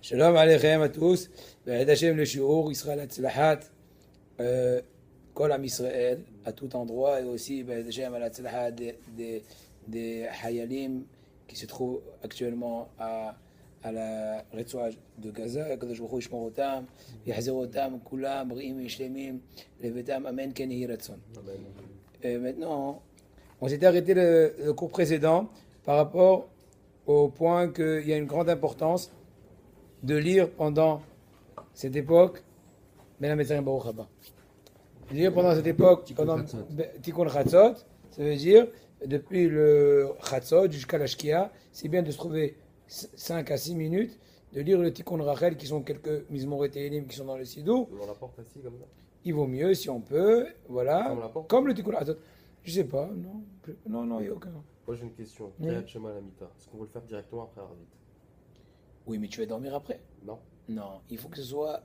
Shalom Aleichem à tous. Be'ez Hashem le shiur, Israël Hatzlahat, Kol Am Israël, à tout endroit, et aussi Be'ez Hashem Hatzlahat des Hayalim qui se trouvent actuellement à la Retzoa de Gaza. Kadosh Baruch Hu yishmor otam, yahzer otam, kulam, bri'im yishlemim, levetam, amen, ken yehi ratzon. Maintenant, on s'était arrêté le cours précédent par rapport au point qu'il y a une grande importance de lire pendant cette époque Ben HaMetzarim Baruch Haba. Lire pendant cette époque, pendant Tikkun Chatzot, ça veut dire depuis le Chatzot jusqu'à la Shkia, c'est bien de se trouver 5 à 6 minutes de lire le Tikkun Rachel, qui sont quelques Mizmor et Tehilim qui sont dans le Sidou. On la porte assis comme ça. Il vaut mieux si on peut, voilà, comme le Tikkun Chatzot. Je sais pas, non, il n'y a aucun. Moi j'ai une question. Oui. Kriyat Shema la Mita. Est-ce qu'on veut le faire directement après Arvit? Oui, mais tu vas dormir après. Non. Non, il faut que ce soit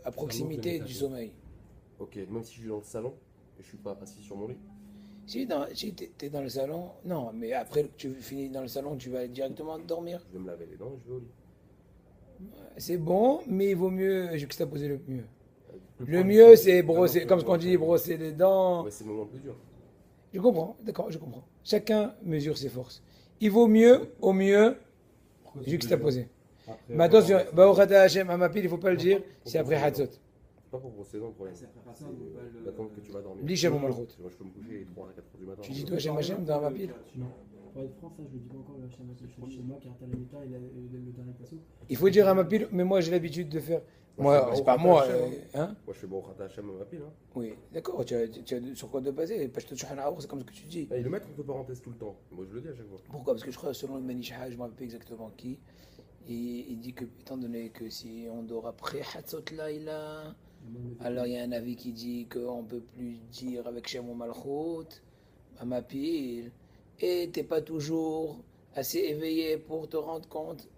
à proximité du sommeil. Ok, même si je suis dans le salon et je suis pas assis sur mon lit. Si tu es dans le salon, non, mais après que tu finis dans le salon, tu vas directement dormir. Je vais me laver les dents et je vais au lit. C'est bon, mais il vaut mieux juxtaposer le mieux. Le mieux, c'est brosser, comme ce qu'on dit, brosser les dents. Ouais, c'est le moment le plus dur. Je comprends, d'accord, je comprends. Chacun mesure ses forces. Il vaut mieux, au mieux, juxtaposer. Maintenant, sur Baruch Ata Hashem Hamapil, il ne faut pas le dire, c'est après Hatzot. C'est pas pour brosser les dents le problème. C'est d'attendre que tu vas dormir. Dis Shem Malchut. Moi je peux me coucher 3 à 4 heures du matin. Tu dis toi Hashem Hashem dans Hamapil? Non. Pour être franc, ça je le dis pas encore, le Hashem Hashem chez moi, car t'as la méta et le dernier passo. Il faut dire Hamapil, mais moi j'ai l'habitude de faire. Moi, c'est pas moi, hein? Moi je fais Baruch Ata Hashem Hamapil. Hein. Oui, d'accord, tu as sur quoi de baser. Pashtot Shulchan Aruch, c'est comme ce que tu dis. Et le maître on peut parenthèse tout le temps. Moi je le dis à chaque fois. Pourquoi? Parce que je crois, selon le Manisha, je ne me rappelle pas exactement qui, il dit que, étant donné que si on dort après Hatzot Laïla, alors il y a un avis qui dit qu'on ne peut plus dire avec Shem ou Malchut, Hamapil, et tu n'es pas toujours assez éveillé pour te rendre compte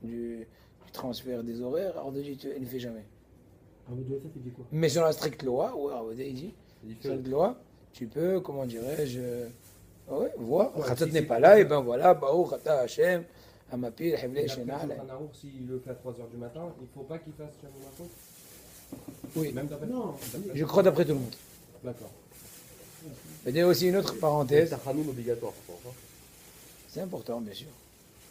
du transfert des horaires, alors de tu ne le fais jamais. Alors, de ça, il dit quoi? Mais sur la stricte loi, ouais, il dit, sur la loi, tu peux, comment dirais-je, ouais, voir, Hatzot n'est pas là, et ben voilà, Baruch Ata Hashem, Hamapil, Hevle, Shena, S'il le fait à 3h du matin, il ne faut pas qu'il fasse Shem Malchut. oui, Même d'après Non, je crois d'après tout le monde. D'accord. Il y a aussi une autre parenthèse, C'est un Hanoun obligatoire par contre. c'est important, bien sûr.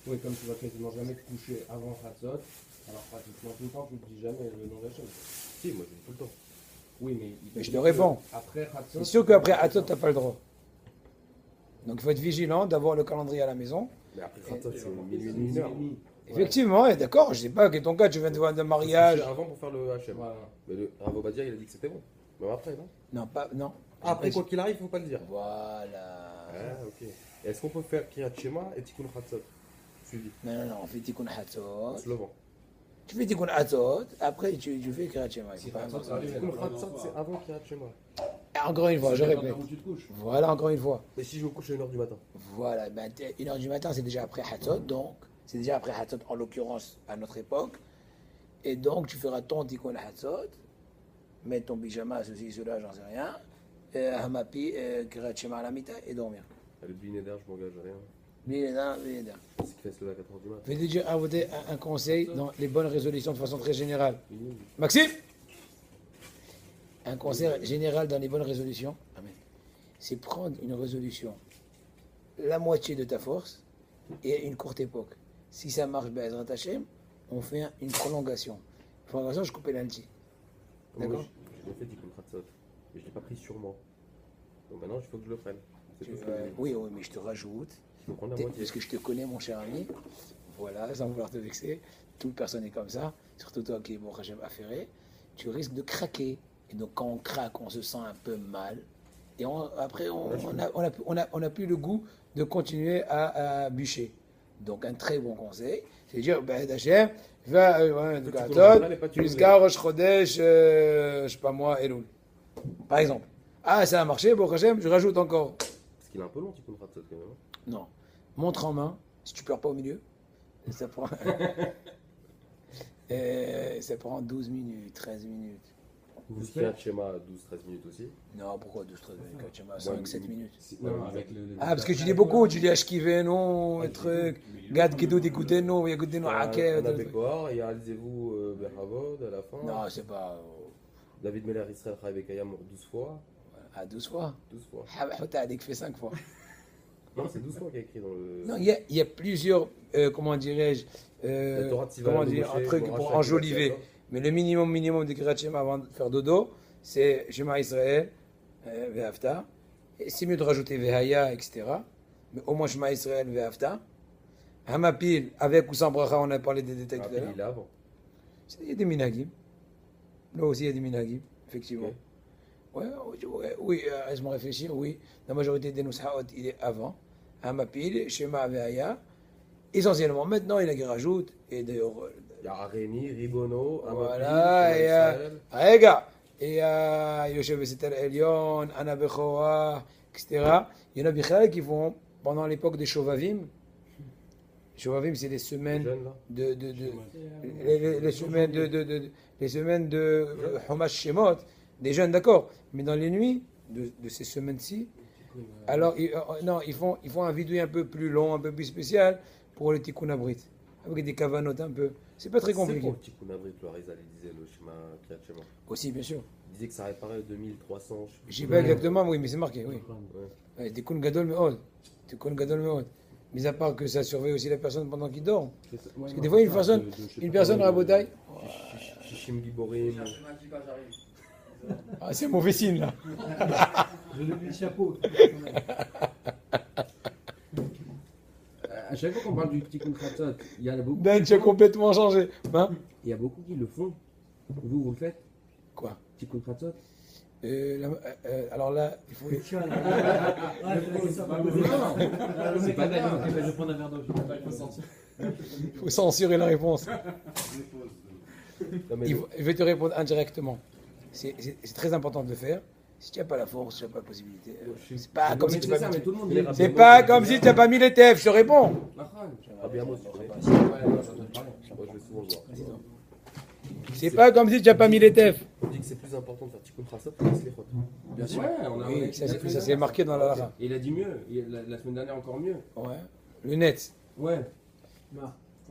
Oui, comme tu vas quasiment jamais te coucher avant Hatzot, alors pratiquement tout le temps tu ne dis jamais le nom d'Hachem. Si, moi je dis tout le temps. Oui, Mais je te réponds. Après Hatzot. C'est sûr qu'après Hatzot, tu n'as pas le droit. Donc il faut être vigilant d'avoir le calendrier à la maison. Mais après Hatzot c'est minuit, 1 heure. Effectivement, et d'accord, je ne sais pas que ton cas, tu viens de voir un mariage. Avant pour faire le HM. Voilà. Mais le Rav Obadia il a dit que c'était bon. Même après, non? Non, pas, non. Après quoi qu'il arrive, il ne faut pas le dire. Voilà. Ah, ok. Et est-ce qu'on peut faire Kriyat Shema et Tikkun Chatzot suivi? Non, on fait Tikkun Hatzot. Se levant. Tu fais Tikkun Hatzot, après tu fais Kriyat Shema. Si Hatzot, ça arrive, Tikkun Chatzot c'est avant Kriyat Shema. Encore une fois, je répète. Où tu te couches. Voilà, encore une fois. Mais si je me couche à 1h du matin? Voilà, ben, 1h du matin, c'est déjà après Hatzot, donc c'est déjà après Hatzot en l'occurrence à notre époque. Et donc tu feras ton Tikkun Hatzot, mets ton pyjama, ceci, cela, j'en sais rien, Hamapi, Kriyat Shema à la mita et dormir. Le Bli Neder, je m'engage à rien. Bien. C'est qu'il fait se lever à 4h du matin. Je vais te dire un conseil dans les bonnes résolutions de façon très générale. Maxime, un conseil général dans les bonnes résolutions, amen, c'est prendre une résolution, la moitié de ta force et une courte époque. Si ça marche, Be'ezrat Hashem, on fait une prolongation. Prolongation, je coupe l'anti. D'accord? Je l'ai fait Tikkun Chatzot. Mais je ne l'ai pas pris sur moi. Donc maintenant, il faut que je le prenne. C'est tout ce que Oui, mais je te rajoute, il faut prendre la moitié. parce que je te connais, mon cher ami, voilà, sans vouloir te vexer, toute personne est comme ça, surtout toi qui es mon Hachem affairé, tu risques de craquer. Et donc quand on craque, on se sent un peu mal. Et après, on n'a plus le goût de continuer à bûcher. Donc un très bon conseil, c'est de dire, ben Hachem, va jusqu'à Rosh Chodesh, je sais pas moi, Elul. Par exemple. Ah, ça a marché, bon Hachem, je rajoute encore. Parce qu'il est un peu long, Tikkun Chatzot quand même. Non. Montre en main, si tu pleures pas au milieu. Ça prend, ça prend 12 minutes, 13 minutes. Vous le Kriyat faites Shema 12-13 minutes aussi. Non, pourquoi 12-13 minutes? 5-7 minutes. Non, avec le. Ah, parce que tu dis beaucoup, tu dis Ashkivenu, un truc, Gad Kidou Dikoudenu, Yagoudenu On Akev. a Bekor, et Alzevou Behavod à la fin. Non, c'est pas. David Meller Israël Chai Bekayam 12 fois. À 12 fois. 12 fois. T'as dit que fait 5 fois. Non, c'est 12 fois qu'il y a écrit dans le. Non, il y a plusieurs, comment dirais-je, La Torah de Sivan, comment le dire, un Moshe, truc Morach, pour Shakira, enjoliver. Shakira. Mais le minimum de Kirat Shema avant de faire dodo, c'est Shema Israël, Ve'afta. Et c'est mieux de rajouter Ve'haya, etc. Mais au moins Shema Israël, Ve'afta. Hamapil, avec ou sans bracha, on a parlé des détails tout à l'heure. Il est avant. Il y a des minagim. Là aussi, il y a des minagim, effectivement. Ok. Oui, laisse-moi réfléchir, oui. La majorité des Nushaot, il est avant. Hamapil, Shema Ve'haya. Essentiellement, maintenant, il y a qui rajoute. Et d'ailleurs, Il y a Areni, Ribono, voilà, Amapil, et Israël. Rega, et Yoshev Setel Elion, Anna Bechoa, etc. Il y en a Bichal qui font pendant l'époque des Shovavim. Shovavim, c'est les semaines Les jeunes, là. les semaines de Homash Shemot, des jeunes, d'accord. Mais dans les nuits de ces semaines-ci, alors non, ils font un vidéo un peu plus long, un peu plus spécial pour le Tikkun Abrit, avec des cavanotes un peu. C'est pas très C'est compliqué. pour le Tikkun Abrit, le Harizal, il disait le Shema Kriyat Shema. Aussi, bien sûr. Il disait que ça réparait 2300. Je sais pas exactement, oui, mais c'est marqué, oui. Ouais. Tikkun Gadol Meod. Tikkun Gadol Meod. Mis à part que ça surveille aussi la personne pendant qu'il dort. Parce que des fois, une personne à Botaï. Shishim Giborim. Ah, c'est mauvais signe là. Je lui mets le chapeau. À chaque fois qu'on parle du Tikkun Chatzot, il y en a beaucoup. Dan, tu as complètement changé. Hein? Il y a beaucoup qui le font. Vous le faites Quoi? Tikkun Chatzot Alors là, il faut. C'est pas d'accord. Je vais prendre un verre d'eau. Il faut censurer la réponse. Non, mais Je vais te répondre indirectement. C'est très important de le faire. Si tu n'as pas la force, si tu n'as pas la possibilité. C'est pas comme si tu C'est n'as ça, mais tout le monde les dit. C'est pas comme si tu n'as pas mis les TF, je te réponds. Rabbi Amos, tu connais Ouais, ça doit te parler. Moi, je vais souvent le voir. C'est pas comme si tu n'as pas mis les TF. On dit que c'est plus important de faire Tikkun Chatzot que les Slichot. Bien sûr. Ouais, on a Oui, ça c'est marqué dans la Lara. Et il a dit mieux. La semaine dernière, encore mieux. Ouais. Le net. Ouais.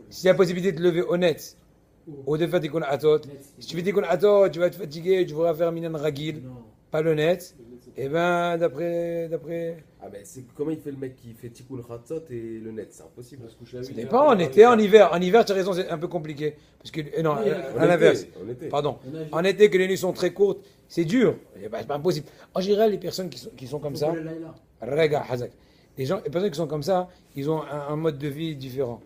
Si tu as la possibilité de te lever au net, ou de faire Tikkun Atot, si tu fais Tikkun Atot, tu vas te fatiguer, tu voudras faire Minan Ragil, pas le net, et ben d'après. Ah ben, c'est comment il fait le mec qui fait Tikkun Chatzot et le net, c'est impossible. Ça dépend, en été, en hiver. En hiver, tu as raison, c'est un peu compliqué. Parce que, non, à l'inverse. En été. Pardon. En été, que les nuits sont très courtes, c'est dur. C'est pas impossible. En général, les personnes qui sont comme ça, Rega, Hazak. Les personnes qui sont comme ça, ils ont un mode de vie différent.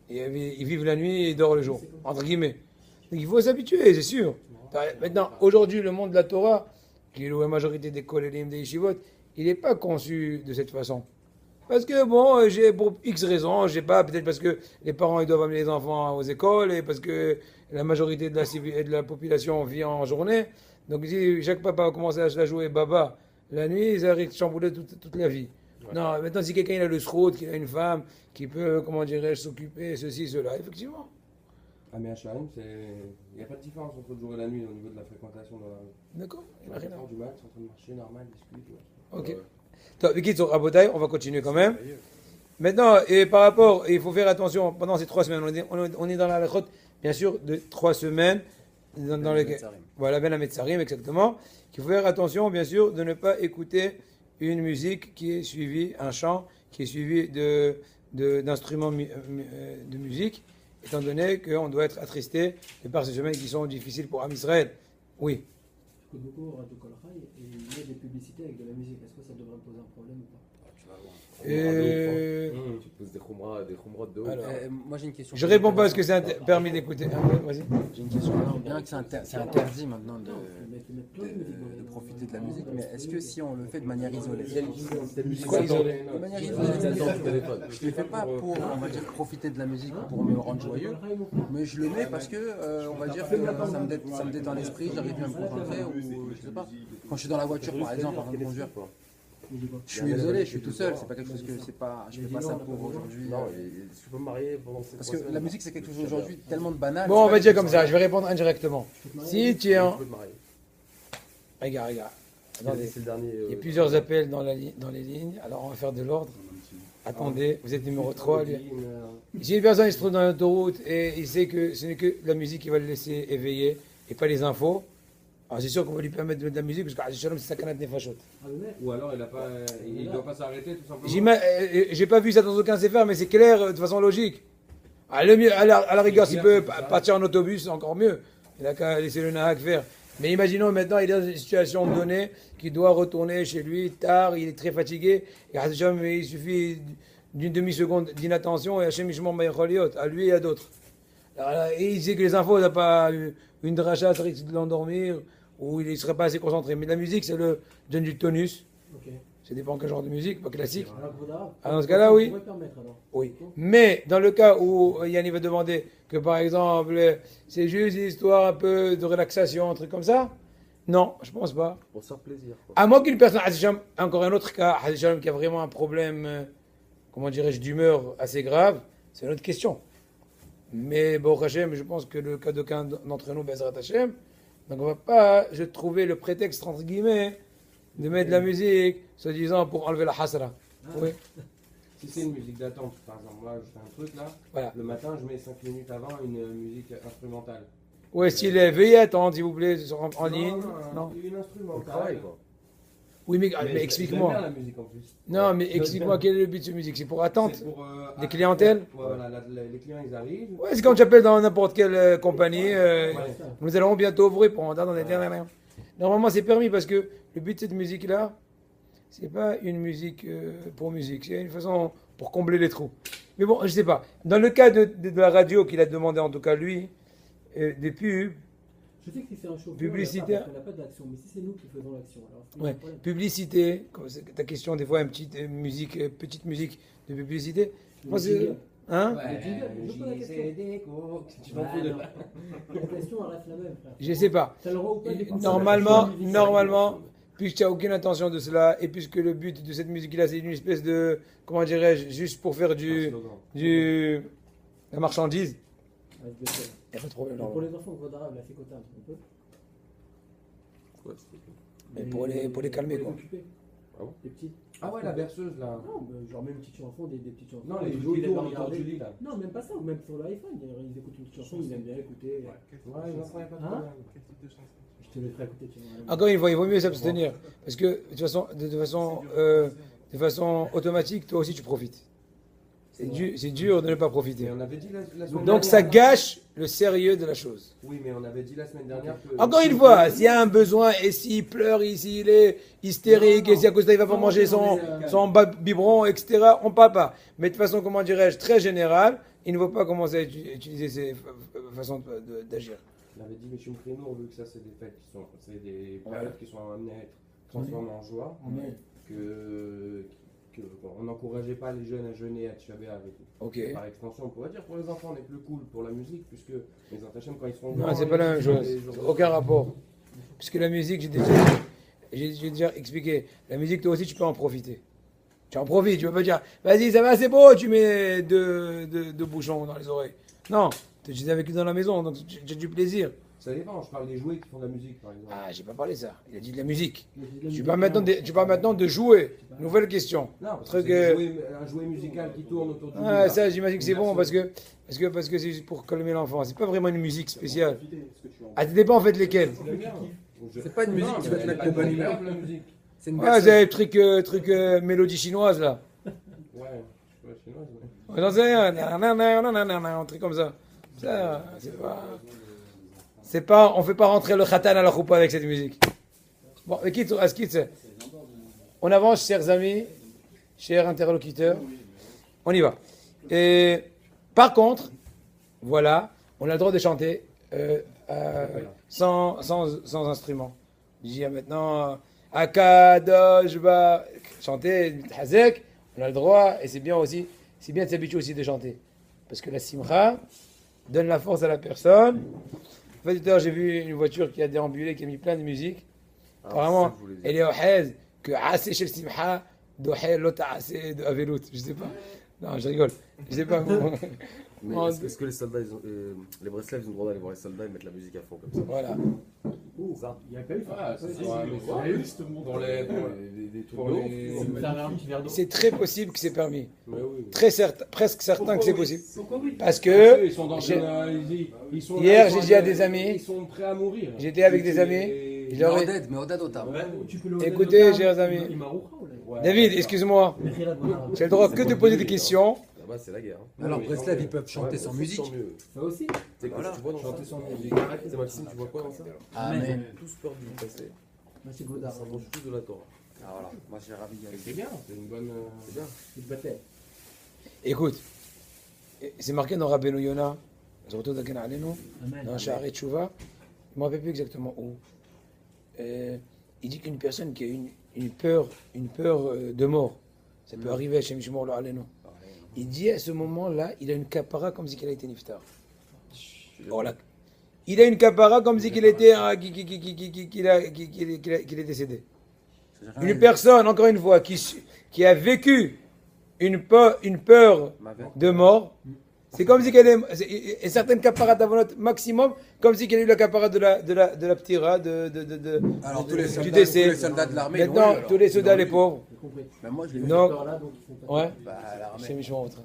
Ils vivent la nuit et ils dorment le jour, entre guillemets. Donc il faut s'habituer, c'est sûr. Maintenant, aujourd'hui, le monde de la Torah, qui est la majorité des kolélim, des yeshivot, il n'est pas conçu de cette façon. Parce que, bon, j'ai pour X raisons, je sais pas, peut-être parce que les parents ils doivent amener les enfants aux écoles, et parce que la majorité de la population vit en journée. Donc si chaque papa va commencer à se la jouer baba la nuit, ça risque de chambouler toute la vie. Ouais. Non, maintenant si quelqu'un il a le srout, qu'il a une femme, qui peut, comment dirais-je, s'occuper, ceci, cela, effectivement. Ah mais HLM, il n'y a pas de différence entre le jour et la nuit au niveau de la fréquentation dans la rue. D'accord. Il y a rien à voir du match, en train de marcher normal, discute. Ok. Donc, Vikit sur Rabotai, on va continuer quand même. Maintenant, et par rapport, il faut faire attention, pendant ces 3 semaines, on est dans la halachot, bien sûr, de 3 semaines, dans lesquelles, voilà, Ben Ametzarim, exactement, qu'il faut faire attention, bien sûr, de ne pas écouter une musique qui est suivie, un chant, qui est suivi d'instruments de musique, étant donné qu'on doit être attristé de par ces semaines qui sont difficiles pour Am Israël. Oui. J'écoute beaucoup Radio Kol Chai et il y a des publicités avec de la musique. Est-ce que ça devrait me poser un problème ou pas? Tu vas voir. Tu poses des khumrot de ouf. Alors, moi j'ai une question. Je réponds pas parce que c'est permis d'écouter. Vas-y. J'ai une question. Alors, bien que c'est interdit maintenant de profiter de la musique, mais est-ce que si on le fait de manière isolée, Quoi isolé? de manière isolée, je ne le fais pas pour, on va dire, profiter de la musique pour me rendre joyeux, mais je le mets parce que, on va dire que ça me détend l'esprit, j'arrive à me concentrer, ou je sais pas. Quand je suis dans la voiture, par exemple, avant de conduire, je suis isolé, je suis tout seul, c'est pas quelque chose que c'est pas, je fais pas ça pour aujourd'hui. Non, tu peux me marier pendant ces Parce que la musique c'est quelque chose aujourd'hui tellement de banal. Bon, on va dire comme ça, je vais répondre indirectement. Si tu es en... Regarde. Vas-y, Attendez. c'est le dernier. Il y a plusieurs appels dans les lignes, alors on va faire de l'ordre. Attendez, vous êtes numéro 3. Lui. Si une personne il se trouve dans l'autoroute et il sait que ce n'est que la musique qui va le laisser éveiller et pas les infos, alors c'est sûr qu'on va lui permettre de mettre de la musique parce que c'est sakanat nefashot. Ou alors il doit pas s'arrêter tout simplement. J'ai pas vu ça dans aucun CFR, mais c'est clair de façon logique. À la rigueur, s'il peut partir en autobus, c'est encore mieux. Il n'a qu'à laisser le nahak faire. Mais imaginons maintenant, il est dans une situation donnée qu'il doit retourner chez lui tard, il est très fatigué, et Hachem, il suffit d'une demi-seconde d'inattention et Hachem Ishmor Maïcholiot, à lui et à d'autres. Et il sait que les infos, il n'a pas une dracha, ça risque de l'endormir, ou il ne serait pas assez concentré. Mais la musique, ça le donne du tonus. Ok. Ça dépend quel genre de musique, pas classique. Alors, Ah, dans ce cas-là, oui. On pourrait permettre alors. Oui. Mais dans le cas où Yann va demander que par exemple c'est juste une histoire un peu de relaxation, un truc comme ça, non, je pense pas. Pour se faire plaisir. Quoi. À moins qu'une personne, encore un autre cas, qui a vraiment un problème, comment dirais-je, d'humeur assez grave, c'est une autre question. Mais bon, Hachem, je pense que le cas d'aucun d'entre nous, Bezrat Hachem, donc on va pas, je trouver le prétexte entre guillemets de mettre de la musique, soi-disant pour enlever la hasra. Oui. Si c'est une musique d'attente, par exemple, moi je fais un truc là, Voilà. le matin je mets 5 minutes avant une musique instrumentale. Ouais, s'il est veuillez attendre, s'il vous plaît, en ligne. Non, Non. une Au instrumentale. travail, quoi. Oui, mais J'aime explique-moi. bien la musique en plus. Non, mais explique-moi quel est le but de cette musique. C'est pour attendre C'est pour, des clientèles. Voilà, les clients ils arrivent. Ouais, c'est comme tu appelles dans n'importe quelle compagnie. Ouais. Nous allons bientôt vous répondre. Normalement, c'est permis parce que le but de cette musique-là, c'est pas une musique pour musique. C'est une façon pour combler les trous. Mais bon, je sais pas. Dans le cas de la radio qu'il a demandé, en tout cas lui, des pubs, Je sais que si c'est un show, Publicitaire. on n'a pas d'action, mais si c'est nous qui faisons l'action, alors c'est ouais, pas un problème. publicité, comme c'est ta question, des fois, une petite musique de publicité. Moi, c'est. jingle. Hein? Le jingle, je pose la question. Tu m'en fous de non. La question elle reste la même, frère. Je sais pas. T'as le droit ou pas d'écouter Normalement, puisque tu n'as aucune intention de cela, et puisque le but de cette musique-là, c'est une espèce de, comment dirais-je, juste pour faire la marchandise, Ouais, je le sais. il n'y a pas de problème. Pour les enfants, on d'arabe, la Fikota, on peut. Ouais, s'il te plaît. Mais pour les calmer, quoi. Occuper. Ah bon Les petits. Ah ouais, la berceuse là. Non, genre même une petite chanson, des petites chansons. Non, les Ils jouets aiment bien autour regarder. du lit là. Non, même pas ça, ou même sur l'iPhone, ils écoutent une petite chanson, ils aiment bien écouter. Ouais, non, ça y a pas de Hein problème. Je te laisserai écouter, tu vois. Encore une fois, il vaut mieux s'abstenir. Parce que de façon automatique, toi aussi, tu profites. C'est dur de ne pas profiter. Mais on avait dit la semaine Donc ça dernière- gâche le sérieux de la chose. Oui, mais on avait dit la semaine dernière que. Encore une fois, s'il y a un besoin, et s'il pleure, et s'il est hystérique, et si à cause de ça il va pas manger son biberon, etc., on parle pas. Mais de façon, comment dirais-je, très générale, il ne faut pas commencer à utiliser ces façons d'agir. On avait dit, mais chez Mkrino, vu que ça, c'est des fêtes qui sont. C'est des périodes qui sont amenées à être transformées en joie, on n'encourageait pas les jeunes à jeûner à Tisha B'Av et tout. Ok. Par extension, on pourrait dire pour les enfants, on est plus cool pour la musique, puisque les Antachem, quand ils seront Non, grands, c'est pas la même ils chose. ont des jours de- Aucun rapport. Puisque la musique, j'ai déjà expliqué, la musique, toi aussi, tu peux en profiter. Tu en profites, tu peux pas dire, vas-y, ça va, c'est beau, tu mets deux bouchons dans les oreilles. Non, tu es avec lui dans la maison, donc tu as du plaisir. Ça dépend, je parle des jouets qui font de la musique, par exemple. Ah, j'ai pas parlé de ça. Il a dit de la musique. Tu Tu parles maintenant de jouer. Nouvelle question. Non, parce que Truc, c'est un jouet musical qui tourne autour du Ah, lit, ça, là. j'imagine que c'est Une bon version. parce que c'est juste pour calmer l'enfant. C'est pas vraiment une musique spéciale. Ah, ça dépend en fait lesquelles. C'est pas une musique qui va te mettre de bonne humeur. La musique. C'est une Ah, berceuse. c'est truc mélodie chinoise là. Ouais, je sais pas chinoise, mais. J'en sais rien, un truc comme ça. Ça, c'est pas, on fait pas rentrer le khatan à la choupa avec cette musique. Bon, on avance, chers amis, chers interlocuteurs. On y va. Et, par contre, voilà, on a le droit de chanter sans instrument. Je dis maintenant, Akadosh va chanter Hazek, on a le droit, et c'est bien de s'habituer aussi de chanter. Parce que la simcha donne la force à la personne. En fait, tout à l'heure, j'ai vu une voiture qui a déambulé, qui a mis plein de musique. Apparemment, elle est au Hez, que assez chez le simcha, dohé l'autre assez de avelout. Je sais pas. Non, je rigole. Je sais pas. Mais est-ce que les soldats, les Breslev, ils ont le droit d'aller voir les soldats et mettre la musique à fond comme ça? Voilà. Ça. Il n'y a pas eu ça. Ah, ça, Il y c'est a vrai, eu. mais Il y a eu. pour des trucs Pour de les- ouf. Si vous avez un petit verre d'eau. C'est très possible que c'est permis. Mais oui. Très certain, presque certain que c'est possible. Pourquoi oui? Parce Parce que ils sont dans j'ai- ils sont Hier, ils sont j'ai dit à allés- des amis, ils sont prêts à mourir. j'étais avec des amis, Et- je Mais leur ai- Oded, mais Oded Otam. Tu peux le Écoutez, donner au chers cas, amis. il m'a rouché, ou là? Ouais. David, excuse-moi, Mais Khilad, voilà. j'ai le droit que de poser des questions. Là-bas, c'est la guerre. hein. Alors Oui, Breslev, oui. ils peuvent chanter Ouais, sans mais musique. sans mieux. Ça aussi. C'est quoi Voilà. tu vois dans Chanter ça sans musique. C'est Maxime, tu vois quoi dans ça Amen. Tous peur du passé. Moi, c'est Godard. Ça mange tous de la Torah. Ah voilà, moi j'ai ravi d'y aller. C'est bien, c'est une bonne. C'est bien. Il te battait. Écoute, c'est marqué dans Rabbeinu Yonah, surtout dans Alenu, Amen. dans Sha'arei Tshuva, je ne me rappelle plus exactement où. Il dit qu'une personne qui a une peur de mort, ça peut arriver à Shem Shimor lo Alenu. Il dit à ce moment-là, il a une capara comme si qu'il a été niftar. Oh là. Il a une capara comme si qu'il était qu'il est décédé. Une personne, encore une fois, qui a vécu une peur de mort, c'est comme si qu'elle est, et certaines caparas d'avonot maximum, comme si qu'elle a eu la capara de la ptira, Alors tous les du soldats, tous décès. les soldats de l'armée. ils l'ont Maintenant, eu, alors. tous les soldats, les Ils l'ont eu. pauvres, J'ai compris. Ben moi je l'ai vu. Non. Là, donc, ils font pas. ouais, Bah l'armée. c'est méchant, votre.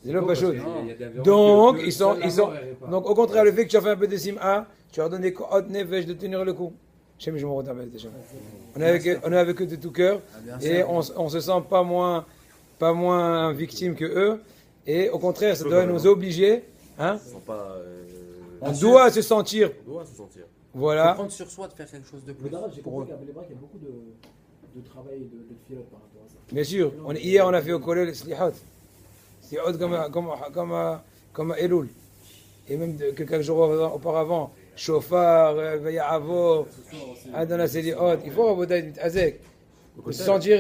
C'est là pas chaud. Donc, Donc, ils sont, donc, au contraire, le fait que tu as fait un peu de sim'a, tu leur donnes des hot nefesh de tenir le coup. Shem Yishmor Otam, Hashem. On est avec eux de tout cœur Ah, bien et sûr. on se sent pas moins victime que eux. Et au contraire, ça doit nous obliger. Hein, Ils sont pas. on doit se sentir. On doit se sentir. Faut Voilà. prendre sur soi de faire quelque chose de plus Godard, j'ai pour compris eux. qu'à Bellebrak, il y a beaucoup de travail et de filote par rapport à ça. Bien sûr. Hier, on a fait au collège les slihot. Slihot comme à Elul. Et même quelques jours auparavant, chauffard, Vaya'avo, Adana Seliot. Il faut Rabotai Mitazek. Il faut se sentir,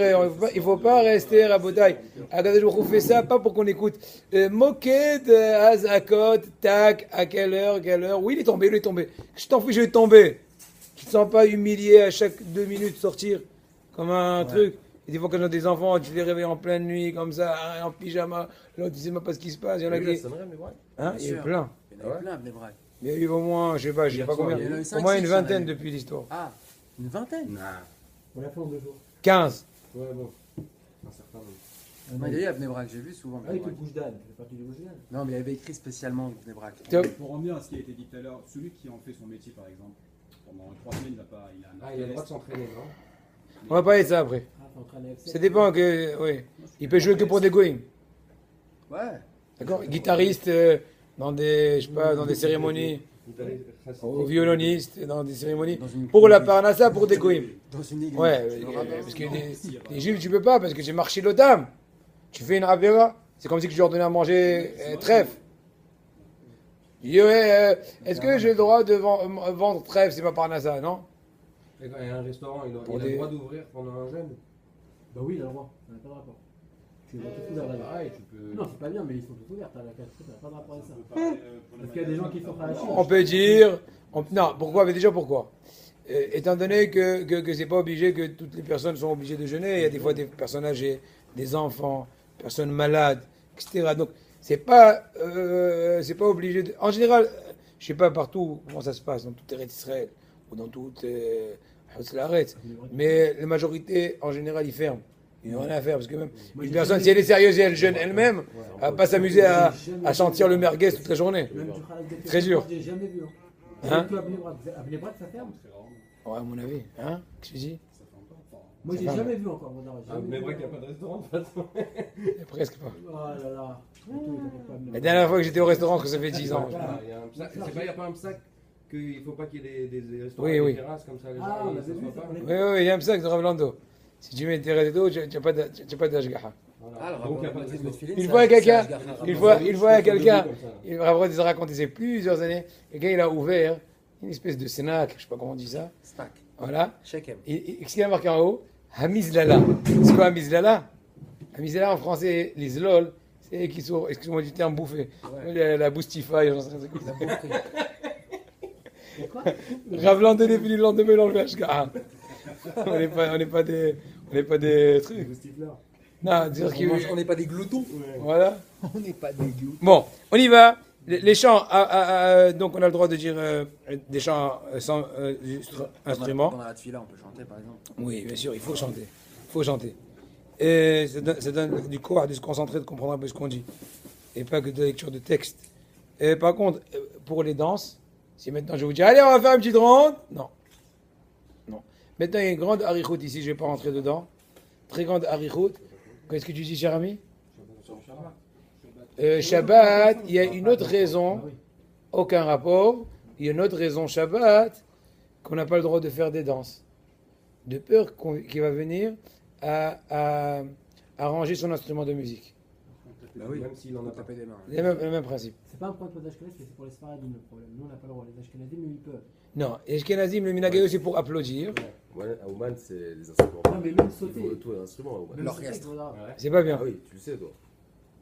il ne faut pas rester Rabotai. Akadosh Baruch Hu fait ça, pas pour qu'on écoute Moked, Azakot, tac, à quelle heure. Oui, il est tombé. Je t'en fiche, je vais tomber. Tu ne te sens pas humilié à chaque 2 minutes sortir comme un truc. Et des fois, quand on a des enfants, tu les réveilles en pleine nuit, comme ça, en pyjama. L'autre, tu ne sais même pas ce qui se passe. Il y en a qui. Ça me rêve, mais ouais. Hein, il y a eu sûr. plein. Il y en a eu plein, des vrais. Il y a eu au moins, je sais pas combien. il y en a eu Au cinq, moins six, une il y en a vingtaine eu. depuis l'histoire. Ah, une vingtaine. On l'a fait en 2 jours. 15. Ouais, bon. Un certain nombre. Moi, il y a eu à Bnebrak, j'ai vu souvent. Avec le Bnebrak. Gouche d'Anne, fait partie du Gouche d'Anne. Non, mais il y avait écrit spécialement Bnebrak. Top. Pour revenir à ce qui a été dit tout à l'heure, celui qui en fait son métier par exemple, pendant 3 semaines, il a un Ah, il a le droit de s'entraîner, non On va parler de ça après. Ah, t'es en train d'AFC. Ça dépend que, oui. Il peut jouer que pour des goïms. Ouais. D'accord? Guitariste dans des, je sais pas, dans des cérémonies, ou violoniste dans des cérémonies. Dans une- Pour la parnassa, pour des goïms. Dans une église. Ouais, parce que les juifs, tu peux pas, parce que j'ai marché l'otam. Tu fais une ravera, c'est comme si tu leur donnais à manger trèfle. Il dit, ouais, est-ce que j'ai le droit de vendre trèfle, c'est pas parnassa, non? Et quand il y a un restaurant, il a Pour le des- droit d'ouvrir pendant un jeûne. Bah oui, il a le droit. Ça n'a pas de rapport. Tu les vois tout ouverts là-bas. Ah, et tu peux. Non, c'est pas bien, mais ils sont tout ouverts. T'as la carte, ça n'a pas de rapport avec ça. Parce qu'il y a des gens qui font pas la Chine. On peut dire, non, pourquoi? Mais déjà pourquoi? Étant donné que c'est pas obligé que toutes les personnes sont obligées de jeûner, il y a des fois des personnes âgées, des enfants, personnes malades, etc. Donc c'est pas obligé. En général, je sais pas partout comment ça se passe dans toute Eretz Israël ou dans toute Hauts-la-Retz, mais la majorité en général ils ferment. Ils n'ont rien à faire parce que même une personne, si elle est sérieuse et elle jeûne elle-même, elle va pas s'amuser à sentir le merguez toute la journée. Même du Khaled Befek, Très dur. J'ai jamais vu. Hein? Surtout à Bnebrak. À Bnebrak, ça ferme. Ouais, à mon avis. Hein? Qu'est-ce que tu dis? Moi, j'ai ferme. jamais vu encore. Godard, j'ai Ah, jamais mais vu vrai qu'il n'y a encore. pas de restaurant de toute façon. Presque pas. Oh là là. Et tout, ils t'appellent pas Bnebrak. La dernière fois que j'étais au restaurant, parce que ça fait 10 ans. Ah, il y a un psac. C'est pas, il n'y a pas un psac qu'il ne faut pas qu'il y ait des restaurants Oui, avec oui. des terrasses comme ça, les gens Ah, on ils avait vu s'assoient ça. pas. on est- Oui, oui, il y a un sac de Ravlando. Si tu mets des terres d'eau, tu n'as pas d'ashgaha. Voilà. Donc il n'y a pas de restaurant. Une fois, quelqu'un, une fois, quelqu'un, il va raconter, c'est plusieurs années, quelqu'un, il a ouvert une espèce de snack, je sais pas comment on dit ça, Stack. voilà. Shekem. Et qu'est-ce qu'il a marqué en haut? Hamizlala. C'est quoi Hamizlala? Hamizlala en français, les lol, c'est qui sont, excuse-moi du terme, bouffés. La boostify, j'en sais rien. Ravlando est venu le lendemain dans le ashgaha. On n'est pas des trucs. Non, dire qu'il On n'est pas des gloutons. voilà. On n'est pas des gloutons. Bon, on y va. Les chants, donc on a le droit de dire des chants sans instrument. Pendant la tefila, on peut chanter par exemple. Oui, bien sûr, il faut chanter. Il faut chanter. Et ça donne du courage de se concentrer, de comprendre un peu ce qu'on dit. Et pas que de lecture de texte. Et par contre, pour les danses, si maintenant je vous dis, allez, on va faire une petite ronde. Non. Non. Maintenant, il y a une grande harichout ici, je ne vais pas rentrer dedans. Très grande harichout. Qu'est-ce que tu dis, cher ami? Shabbat, il y a une autre raison, aucun rapport. Il y a une autre raison, Shabbat, qu'on n'a pas le droit de faire des danses. De peur qu'il va venir à ranger son instrument de musique. Bah oui, Même s'il en a pas. taper des mains. Le même principe. C'est pas un problème pour les Ashkenazim, c'est pour les Sfaradim le problème. Nous, on n'a pas le droit. Les Ashkenazim, ils peuvent. Non, et Ashkenazim, le minagayo, c'est pour applaudir. Ouais, à Ouman, c'est les instruments. Non, mais même Il sauter. faut tout un instrument à Ouman. Même L'orchestre. sauter, il faudra. C'est pas bien. Ah oui, tu le sais, toi.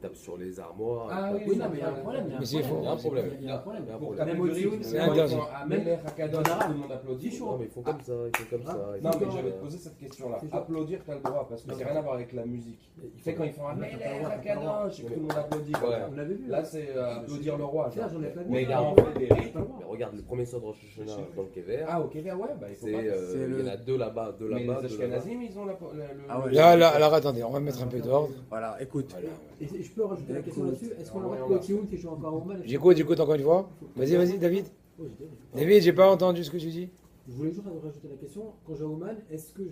Tape sur les armoires. Ah tape- Oui, non, mais il y a un problème. Mais c'est faux. Il y a un problème. Il y a un problème. Il y a un Pour problème. taper Même du au-dessus, rythme, c'est quand interdit. ils sont à Melech, à Kadosh, tout le monde applaudit. Non, mais ils font comme ça, ils font comme ça. ils Non, font mais comme je vais ça. te poser cette question-là. C'est chaud. Applaudir, t'as le droit, parce que c'est rien à voir avec la musique. Tu sais, quand ils font un Melech, à Kadosh, et que tout le monde applaudit. Ouais. On l'avait vu. Là, c'est applaudir le roi. Là, j'en ai pas vu. Mais il a Ah, en fait des rythmes. pas le droit. Mais regarde, le premier soir de Rosh Hashanah dans le Kever, Ah, ok, ouais, bah il faut c'est, pas. il y en a deux là-bas, deux Mais là-bas, les deux là-bas. Ashkenazim, ils ont le. Ah ouais. Là, alors attendez, on va mettre un peu d'ordre. Voilà, écoute. Voilà. Et je peux rajouter la question là-dessus. Est-ce qu'on aurait Ouais, pu au Tioun qui joue encore au mal? J'écoute encore une fois. Vas-y, David. Oh, j'ai dit. David, j'ai pas entendu ce que tu dis. Je voulais juste rajouter la question. Quand j'ai au Oman, est-ce que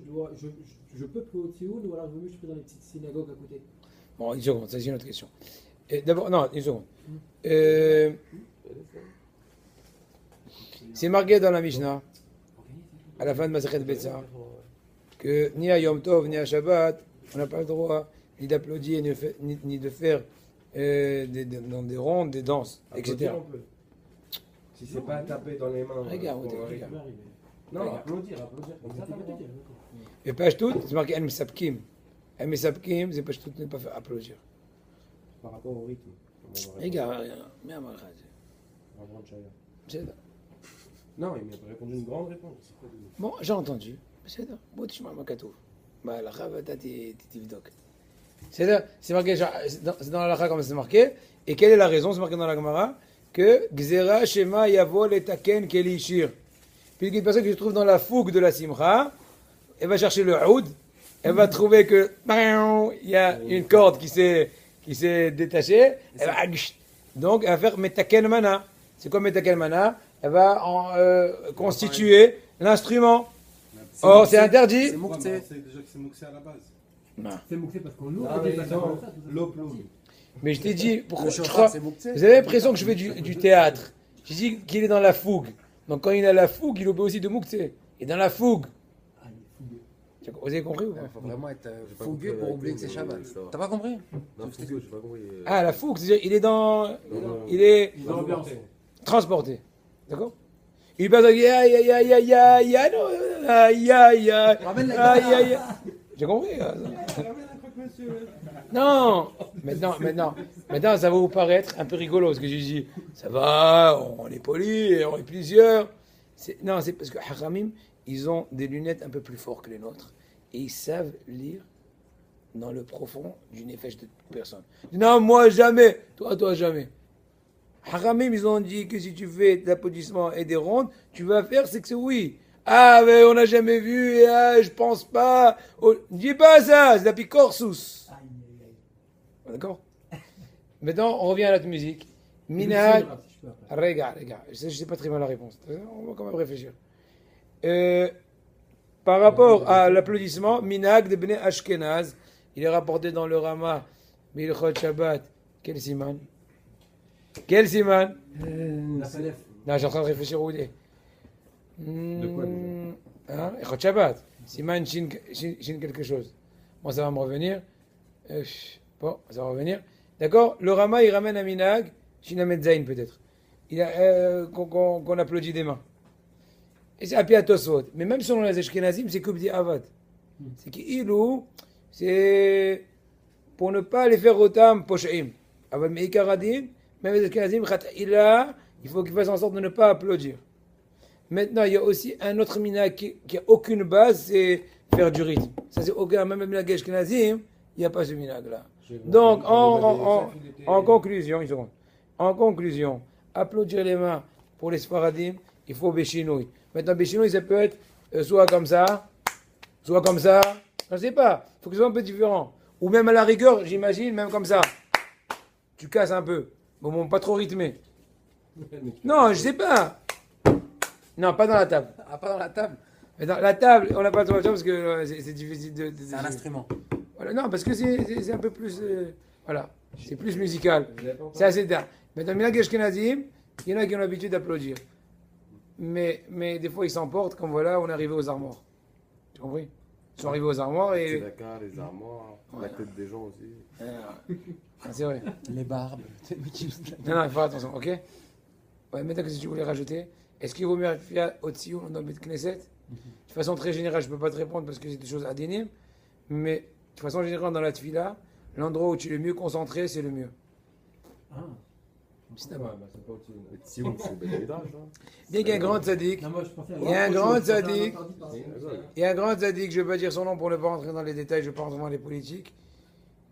je peux prier au Tioun ou alors vaut mieux que je prie dans les petites synagogues à côté? Bon, une seconde, ça c'est une autre question. D'abord, non, une seconde. C'est marqué dans la Mishnah, à la fin de Masechet Betsa, que ni à Yom Tov, ni à Shabbat, on n'a pas le droit ni d'applaudir, ni de faire dans des rondes, des danses, etc. Applaudir, on peut. Si c'est pas taper dans les mains. Regarde, pour- regarde. Non, applaudir comme ça. t'as le droit. Et pas tout, c'est marqué El Mesapkim. El Mesapkim, c'est pas tout, ne pas faire applaudir. Par rapport au rythme. Regarde, mais à ma C'est Non, il m'a répondu une grande réponse. bon, j'ai entendu. C'est ça. Bon, tu m'as katouf. Bah, la chava, t'as tes tivdok. C'est ça. C'est marqué, c'est dans la lacha comme c'est marqué. Et quelle est la raison? C'est marqué dans la Gemara que Gzera Shema Yavol et Taken Kelishir. Puis une personne qui se trouve dans la fougue de la simcha, elle va chercher le oud, elle va trouver que il y a une corde qui s'est détachée. Elle va, donc, elle va faire Metaken Mana. C'est quoi Metaken Mana? Elle va constituer l'instrument. Or, c'est interdit. C'est Moukhtse. C'est déjà que c'est Mouxé à la base. Non. C'est mouxé parce qu'on lourd. Ah, mais ils ont l'oploum. Mais je t'ai dit, pourquoi Le je chauffard, crois, c'est Moukhtse. vous avez l'impression que je fais du théâtre. Je dis qu'il est dans la fougue. Donc quand il est à la fougue, il obéit aussi de Moukhtse. Il est dans la fougue. Ah, il est fougueux. Vous avez compris ou Il pas? faut vraiment être J'ai pas fougueux compris pour la oublier que c'est réponse, Shabbat. mais ça va. T'as pas compris? Non, fougueux, j'ai pas compris. Ah, la fougue, c'est-à-dire il est dans... Il est Ils ont l'ambiance. transporté. D'accord? Il passe à ya ya ya ya ya ya non ya ya Ramène la ya guitare. ya ya. J'ai compris. Non. Maintenant, ça va vous paraître un peu rigolo ce que je dis. Ça va, on est poli, on est plusieurs. Non, c'est parce que Haramim, ils ont des lunettes un peu plus fortes que les nôtres et ils savent lire dans le profond du nefesh de toute personne. Non, moi jamais. Toi jamais. Haramim, ils ont dit que si tu fais de l'applaudissement et des rondes, tu vas faire, c'est que c'est oui. Ah, mais on n'a jamais vu, et ah, je pense pas. Oh, dis pas ça, c'est la picorsus. Aïe, aïe, aïe. D'accord? Maintenant, on revient à la musique. Et Minag. le si je peux après. Regarde. Je sais pas très bien la réponse. On va quand même réfléchir. Par rapport à l'applaudissement, Minag de Bnei Ashkenaz, il est rapporté dans le Rama, Milchot Shabbat. Quel siman? Quel siman? La Falef. Non, je suis en train de réfléchir où il est. De quoi, Hein? Echot Shabbat. Siman Shin quelque chose. Bon, ça va me revenir. Bon, ça va revenir. D'accord? Le Rama, il ramène à Minag, Shin Amed Zain peut-être. Il a, qu'on applaudit des mains. Et c'est Api Atosot. Mais même selon les Ashkenazim, c'est Kubdi Avad. C'est qu'Ilou, c'est pour ne pas les faire autant Poshaim. Avad Meikaradim, même les Ashkenazim, il faut qu'ils fassent en sorte de ne pas applaudir. Maintenant, il y a aussi un autre mina qui a aucune base, c'est faire du rythme. Ça, c'est aucun, même minag Ashkenazim, il n'y a pas ce minag là. Donc, en conclusion, une seconde. En conclusion, applaudir les mains pour les Sfaradim, il faut Béchinouille. Maintenant, Béchinouille, ça peut être soit comme ça, soit comme ça. Je ne sais pas. Il faut que ce soit un peu différent. Ou même à la rigueur, j'imagine, même comme ça. Tu casses un peu. Bon, pas trop rythmé. Non, je sais pas. Non, pas dans la table. Ah, pas dans la table. Mais dans la table, on n'a pas trop le temps parce que c'est difficile de. C'est un instrument. Voilà, non, parce que c'est un peu plus. Voilà, c'est plus musical. C'est assez tard. Maintenant, Minag Ashkenazim, il y en a qui ont l'habitude d'applaudir. Mais des fois, ils s'emportent, comme voilà, on est arrivé aux armoires. Tu comprends? Ils sont arrivés aux armoires C'est et. Dakar, les armoires, la tête des gens aussi. Ah, c'est vrai. Les barbes. Non, non, il faut faire attention, ok? Ouais, maintenant, qu'est-ce que tu voulais rajouter? Est-ce qu'il vaut mieux faire au Tsioun dans le Bet Knesset? De façon très générale, je ne peux pas te répondre parce que c'est des choses adénimes, mais de façon générale, dans la Tfila, l'endroit où tu es le mieux concentré, c'est le mieux. Ah. C'est d'abord. c'est pas au-dessus. Mais si on c'est bel ménage, Bien qu'il y a un grand tzaddik, Non, moi, je pensais à il y a un grand tzaddik, interdit par- il y a un grand tzaddik, je ne vais pas dire son nom pour ne pas rentrer dans les détails, je ne vais pas rentrer dans les politiques,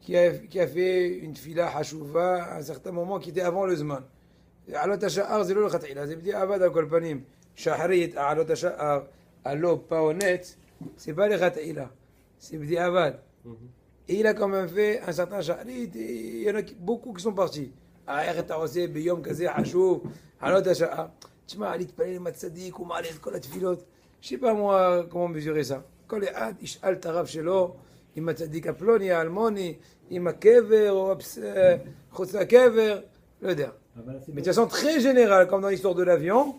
qui a fait une Tfila Hashouva à un certain moment qui était avant le Zman. עלות השער זה לא לכתחילה, זה בדי עבד על כל פנים. שחרית, עלות השער, הלא פעונץ, c'est pas לכתחילה, c'est בדי עבד. Et il a quand même fait un certain shaharit, et il y en a beaucoup qui sont partis. איך אתה עושה ביום כזה חשוב, עלות השער. תשמע, להתפלל עם הצדיק, הוא מעלה את כל התפילות. Je sais pas moi comment mesurer ça. כל אחד ישאל את הרב שלו, עם הצדיק הפלוני, האלמוני, עם הקבר, או חוץ לקבר, לא יודע. Ah, bah là, c'est Mais de bon. façon très générale, comme dans l'histoire de l'avion,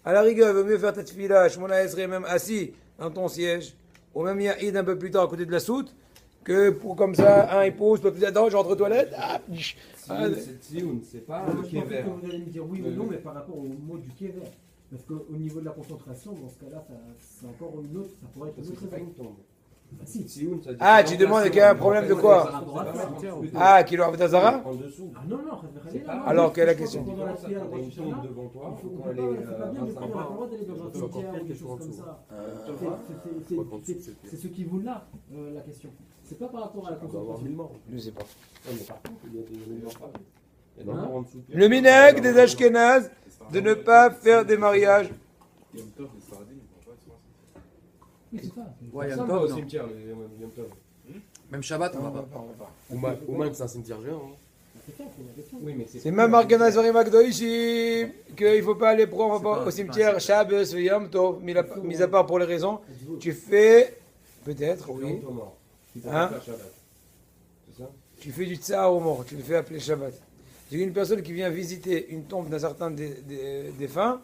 à la rigueur, il vaut mieux faire ta tefila, Shmona Esrei, même assis dans ton siège, ou même Yahid un peu plus tard à côté de la soute, que pour comme ça, un il pousse, l'autre il dit attends, je rentre aux toilettes. Ah, C'est Tsioun, c'est pas Ah, le je pensais Kever. que vous allez me dire oui ou non, mais par rapport au mot du Kever. Parce qu'au niveau de la concentration, dans ce cas-là, c'est encore une autre, ça pourrait être Parce une que autre c'est pas raison. une tombe. Ah, si. Tsioun, ça dit Ah, tu demandes qu'il y a un problème de quoi? Par rapport à ça. Ah, Kilo Abdazara. En dessous. Ah non, non, C'est pas- Alors, quelle est la je pense question? que pendant la Quand prière, t'as une Rosh tombe Hashanah, devant toi, il faut quand qu'on elle parle, est c'est pas bien de à prendre la parole d'aller dans un encore cimetière ou quelque des chose choses en comme dessous. ça. C'est- C'est ce qui vous l'a, la question. C'est pas par rapport à la On doit avoir 1000 concentration. morts. Je sais pas. Ouais, mais par contre, il y a des morts partout. Il y en a Hein encore en dessous. Le minag des Ashkénazes de ne pas faire des mariages. Oui, c'est ça. Ouais, Ça, Yom on va Tov, au non. cimetière, les Yom Tov. Même Shabbat, on On va va pas. pas, on va pas. Ou même c'est un cimetière géant. hein. C'est ça, c'est la question. Oui, mais C'est même marqué dans les Zorim Agdoïshim qu'il ne faut pas aller prendre C'est pas- au c'est cimetière pas- Shabbos, Yom Tov, mis à part pour les raisons. Tu fais, peut-être, oui, Il faut Hein pas faire Shabbat. C'est ça? tu fais du tsar au mort, tu le fais appeler Shabbat. J'ai une personne qui vient visiter une tombe d'un certain défunt.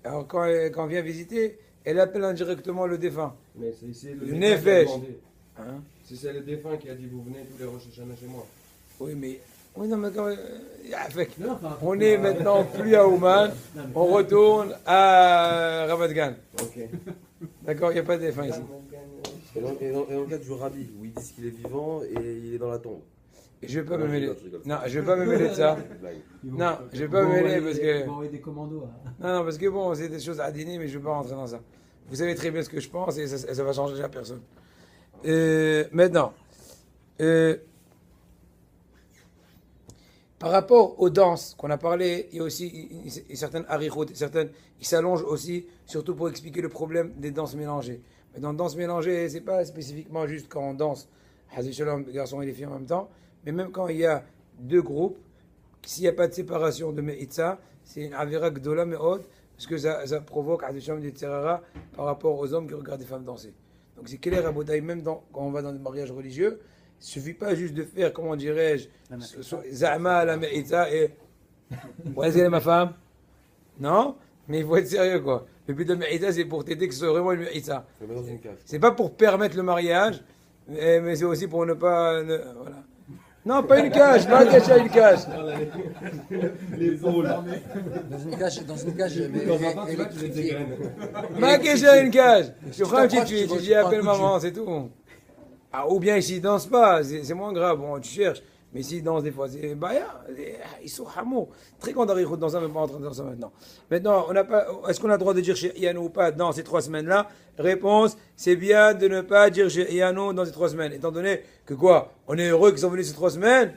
Alors quand elle vient visiter, elle appelle indirectement le défunt. Mais c'est le Le défunt qui a Nefesh. demandé. Hein? Si c'est le défunt qui a dit vous venez tous les Rosh Hashanah chez moi. Oui, mais... Oui, non, mais quand... avec- Non, enfin, on est maintenant plus à Ouman, on retourne à Ramat Gan. Ok. D'accord, il n'y a pas de défunt ici. Et dans le cas du rabbi, où ils disent qu'il est vivant et il est dans la tombe. Et je vais pas Non, me mêler. je rigole. Non, je vais pas me mêler de ça. C'est une blague. Non, je vais pas me mêler parce que... Ils vont envoyer des commandos. Hein. Non, parce que bon, c'est des choses à dîner, mais je ne vais pas rentrer dans ça. Vous savez très bien ce que je pense et ça va changer à personne. Maintenant, par rapport aux danses qu'on a parlé, il y a aussi certaines harichot, certaines, ils s'allongent aussi, surtout pour expliquer le problème des danses mélangées. Mais dans danse mélangée, c'est pas spécifiquement juste quand on danse, Hazi Shalom, les garçons et les filles en même temps, mais même quand il y a deux groupes, s'il n'y a pas de séparation de Me'itza, c'est une avira gdola me'od, parce que ça provoque Hazi Shalom des Tzerara par rapport aux hommes qui regardent des femmes danser. Donc c'est clair à Bodaï, même quand on va dans des mariages religieux, il ne suffit pas juste de faire, comment dirais-je, Za'ma la Me'itza et. Ouais, c'est ma femme. Non, mais il faut être sérieux quoi. Le but de Me'itza, c'est pour t'aider que ce soit vraiment une Me'itza. Je le mets dans une cage. C'est pas pour permettre le mariage, mais c'est aussi pour ne pas. Voilà. Non, pas une cage, pas cacher une cage. L'épaule. Dans une cage, mais Dans un temps, tu vas, tu les électrifiée. dégraines. Pas cacher une cage. Tu prends un petit t'approches, tuyau, tu tu dis prends un appelle coup de maman, c'est tout. Ah, ou bien s'ils dansent pas, c'est moins grave, bon, tu cherches. Mais s'ils dansent des fois, c'est baya, ils sont hameaux. Très grand d'arrière dans ça, mais pas en train de dire ça maintenant. Maintenant, est-ce qu'on a le droit de dire chez Yanou ou pas dans ces 3 semaines-là? Réponse, c'est bien de ne pas dire chez Yanou dans ces 3 semaines. Étant donné que quoi? On est heureux qu'ils sont venus ces 3 semaines?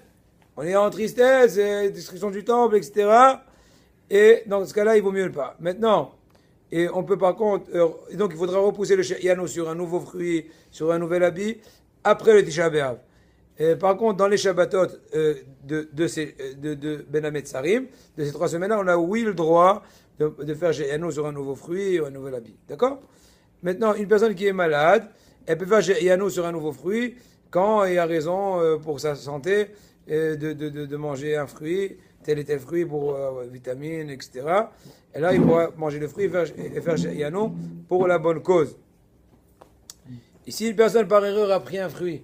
On est en tristesse, destruction du temple, etc. Et dans ce cas-là, il vaut mieux pas. Maintenant, et on peut par contre, donc il faudra repousser le Shehiano sur un nouveau fruit, sur un nouvel habit, après le Tisha B'Av. Par contre, dans les Shabbatot de Ben Hametzarim, de ces 3 semaines-là, on a oui le droit de faire Shehiano sur un nouveau fruit ou un nouvel habit. D'accord? Maintenant, une personne qui est malade, elle peut faire Shehiano sur un nouveau fruit quand il y a raison pour sa santé de manger un fruit, tel et tel fruit pour vitamines, etc. Et là, il pourra manger le fruit et faire Shehiano pour la bonne cause. Et si une personne par erreur a pris un fruit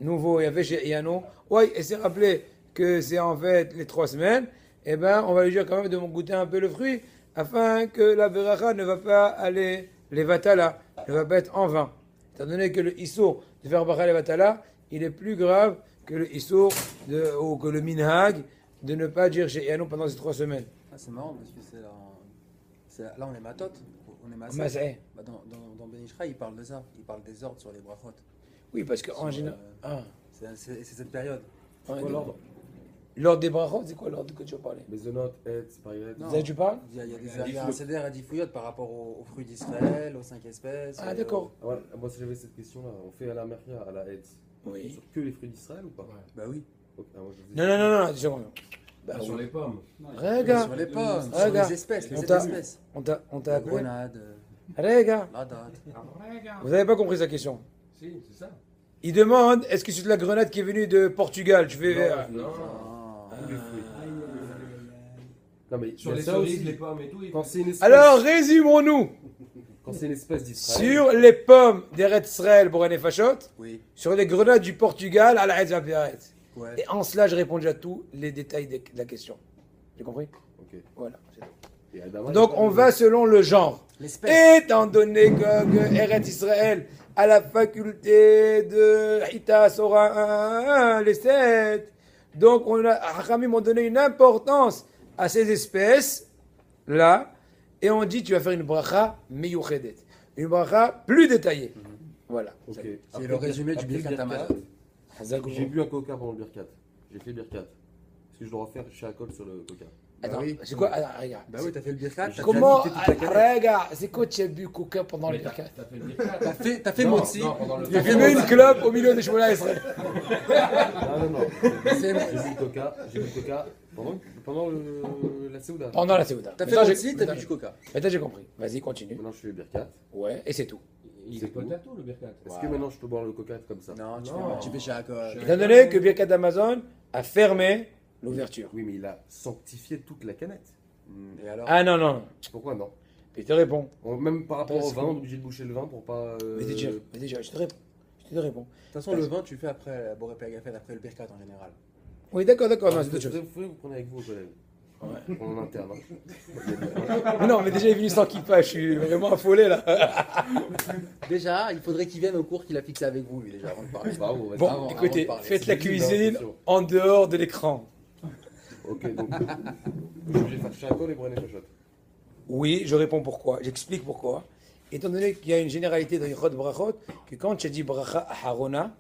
nouveau et a fait Shehiano, ouais, et s'est rappelé que c'est en fait les 3 semaines, eh ben, on va lui dire quand même de goûter un peu le fruit afin que la veracha ne va pas aller les vatala, ne va pas être en vain. Étant donné que le issour de faire bracha les vatala, il est plus grave que le issour ou que le minhag de ne pas dire Shehiano pendant ces 3 semaines. Ah, c'est marrant parce que là on est matot, on est massé. Masé. Bah, dans Ben Ishra, il parle de ça, il parle des ordres sur les brachot. Oui, parce qu'en général. C'est cette période. Ouais, Quoi l'ordre? l'ordre des brachot, c'est quoi l'ordre que tu veux parler? Maisonnot, aide, c'est pas grave. Non. Ça, tu parles? Il y a un céder à Difouyot par rapport aux fruits d'Israël, aux 5 espèces. Ah, d'accord. Ah ouais, moi, si j'avais cette question-là, on fait à la Meria, à la aide, Oui. sur que les fruits d'Israël ou pas? Bah oui. Ok, ah, moi, je dis- Non, deux secondes. Bah, Sur les pommes. Regarde, Sur les pommes, sur Regarde. les espèces, les On 7 t'a- espèces. on t'a La appelé. grenade, Regarde, la date. vous n'avez pas compris sa question. Si, c'est ça. Il demande est-ce que c'est de la grenade qui est venue de Portugal? Je vais. Non. Ah. Tous les fruits. Aïe, aïe, aïe, aïe. Non, mais Sur il y a les ça cerises, aussi. les pommes et tout. Quand c'est une espèce, Alors, résumons-nous quand c'est une espèce d'Israël. sur les pommes d'Eretz Israël, Boran et Fachot, Oui, sur les grenades du Portugal à la Hetz Vaperet. ouais. Et en cela, je réponds à tous les détails de la question. J'ai compris? Ok. Voilà. c'est tout. Et Adama, Donc, il y a on pas va selon le genre. L'espèce. Étant donné que Eretz Israël a la faculté de Hita, Sora, les 7, donc Hachamim ont donné une importance à ces espèces-là, et on dit tu vas faire une bracha meyuchedet, une bracha plus détaillée. Voilà. Ok. C'est Après le résumé du après Birkat Hamazon. J'ai bu un coca pendant le Birkat. J'ai fait Birkat. Est-ce que je dois refaire chez Akol sur le coca? Attends, oui. c'est quoi? Attends, regarde. Bah oui, t'as fait le Birkat. t'as Comment? déjà goûté toute la canette. Regarde, c'est quoi tu as bu coca pendant le Birkat? T'as fait le birkat. T'as fait Non, Motsi. non, pendant le Il a fumé une clope au milieu des Shmola Israël. Non. C'est- J'ai bu le coca pendant la Séouda. Pendant la Séouda. T'as fait Maintenant, Motsi, j'ai- t'as bu du coca. Maintenant, j'ai compris. Vas-y, continue. Maintenant, je fais le Birkat. Ouais, et c'est tout. Il C'est est potato le birkat. Est-ce que maintenant, je peux boire le coca comme ça? Non, Non. tu fais chez Akol. Étant donné que Birkat d'Amazon a fermé l'ouverture. Oui, mais il a sanctifié toute la canette. Et alors Ah non, non. Pourquoi non? Il te répond. Même par rapport au Parce vin, que- on est obligé de boucher le vin pour pas. Mais déjà, je te réponds. Je te réponds. De toute façon, le vin, tu le fais après Boré Pagafel, après le Birkat en général. Oui, d'accord, non, Ah, c'est autre chose. vous prenez avec vous au collège. Ouais. En interne. Mais non, mais déjà, il est venu sans kippa, je suis vraiment affolé là. Déjà, il faudrait qu'il vienne au cours qu'il a fixé avec vous, lui, déjà, avant de parler. Bravo, vas-y. Bon, avant écoutez, de parler. faites la C'est bizarre, cuisine attention. en dehors de l'écran. Ok, donc. Je vais faire chez Akol et Brené Fachot. Oui, je réponds pourquoi. J'explique pourquoi. Étant donné qu'il y a une généralité dans Yichot Brachot, que quand tu as dit bracha Aharona,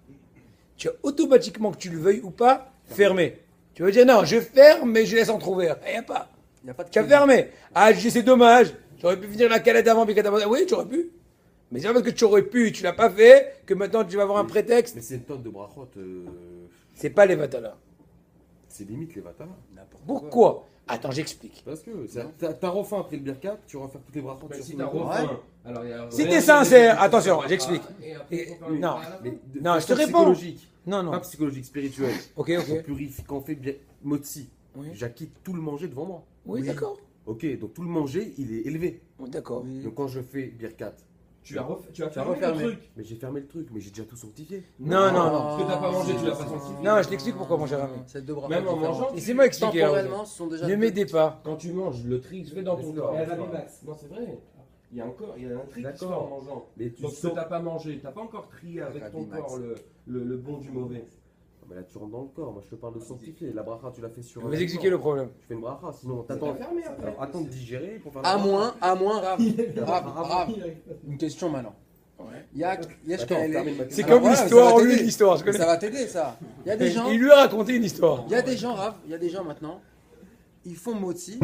tu as automatiquement, que tu le veuilles ou pas, fermé. Tu veux dire non, je ferme, mais je laisse entrouvert. Il n'y a pas. Il n'y a pas de Tu as fermé. Ah, je dis, c'est dommage. J'aurais pu finir la canette avant, puis avant. Oui, tu aurais pu. Mais c'est pas parce que tu aurais pu, tu l'as pas fait, que maintenant tu vas avoir un prétexte. Mais c'est une tonne de brachot. C'est pas les vatala. C'est limite les vatala. N'importe quoi. Pourquoi? Attends, j'explique. Parce que t'as refait après le Birkat, tu vas faire toutes les brachot Mais sur si tout t'as le monde. refaim. Alors, il y a- Si Ouais, t'es il y a sincère, des- attention, Ah, j'explique. et après, Et- il faut faire le non. birkat. Mais de Non, je te façon réponds. psychologique. Non, non. Pas psychologique, spirituel. Ok, On ok. purifie, quand on fait bien motzi, Oui, j'acquitte tout le manger devant moi. oui, d'accord. Ok, donc tout le manger, il est élevé. Oui, d'accord. Oui. Donc quand je fais Birkat, Tu as Tu as fermé refermé. le truc. mais j'ai fermé le truc, mais j'ai déjà tout sanctifié. Non, non, non. Parce que t'as pas mangé, tu l'as pas sanctifié. Non, je t'explique pourquoi, mon cher ami. C'est deux bras. Même en différents. mangeant, Laissez-moi expliquer. Temporellement, ce sont déjà. Ne m'aidez pas. Quand tu manges, le tri se fait dans ton corps. Et Rabbi Max. Non, c'est vrai. Il y a encore, il y a un tri qui se fait D'accord. en mangeant. Mais tu Donc ce que sens. t'as pas mangé, t'as pas encore trié avec Rabbi ton Max. corps le bon du mauvais. Mais là, tu rentres dans le corps. Moi, je te parle de sanctifier. La bracha, tu l'as fait sur. Vous expliquez le problème. Tu fais une bracha, sinon T'as t'attends. fermé après. Attends de digérer pour faire la À bracha. moins, Rav, Rav, une question maintenant. Ouais. Yesh Attends, Kaele. termine ma C'est question. comme voilà, l'histoire, ça va en lui, t'aider. l'histoire, je Mais connais. ça va t'aider, ça. Il y a des gens, Il lui a raconté une histoire. il y a des gens, Rav, il y a des gens maintenant, ils font moti,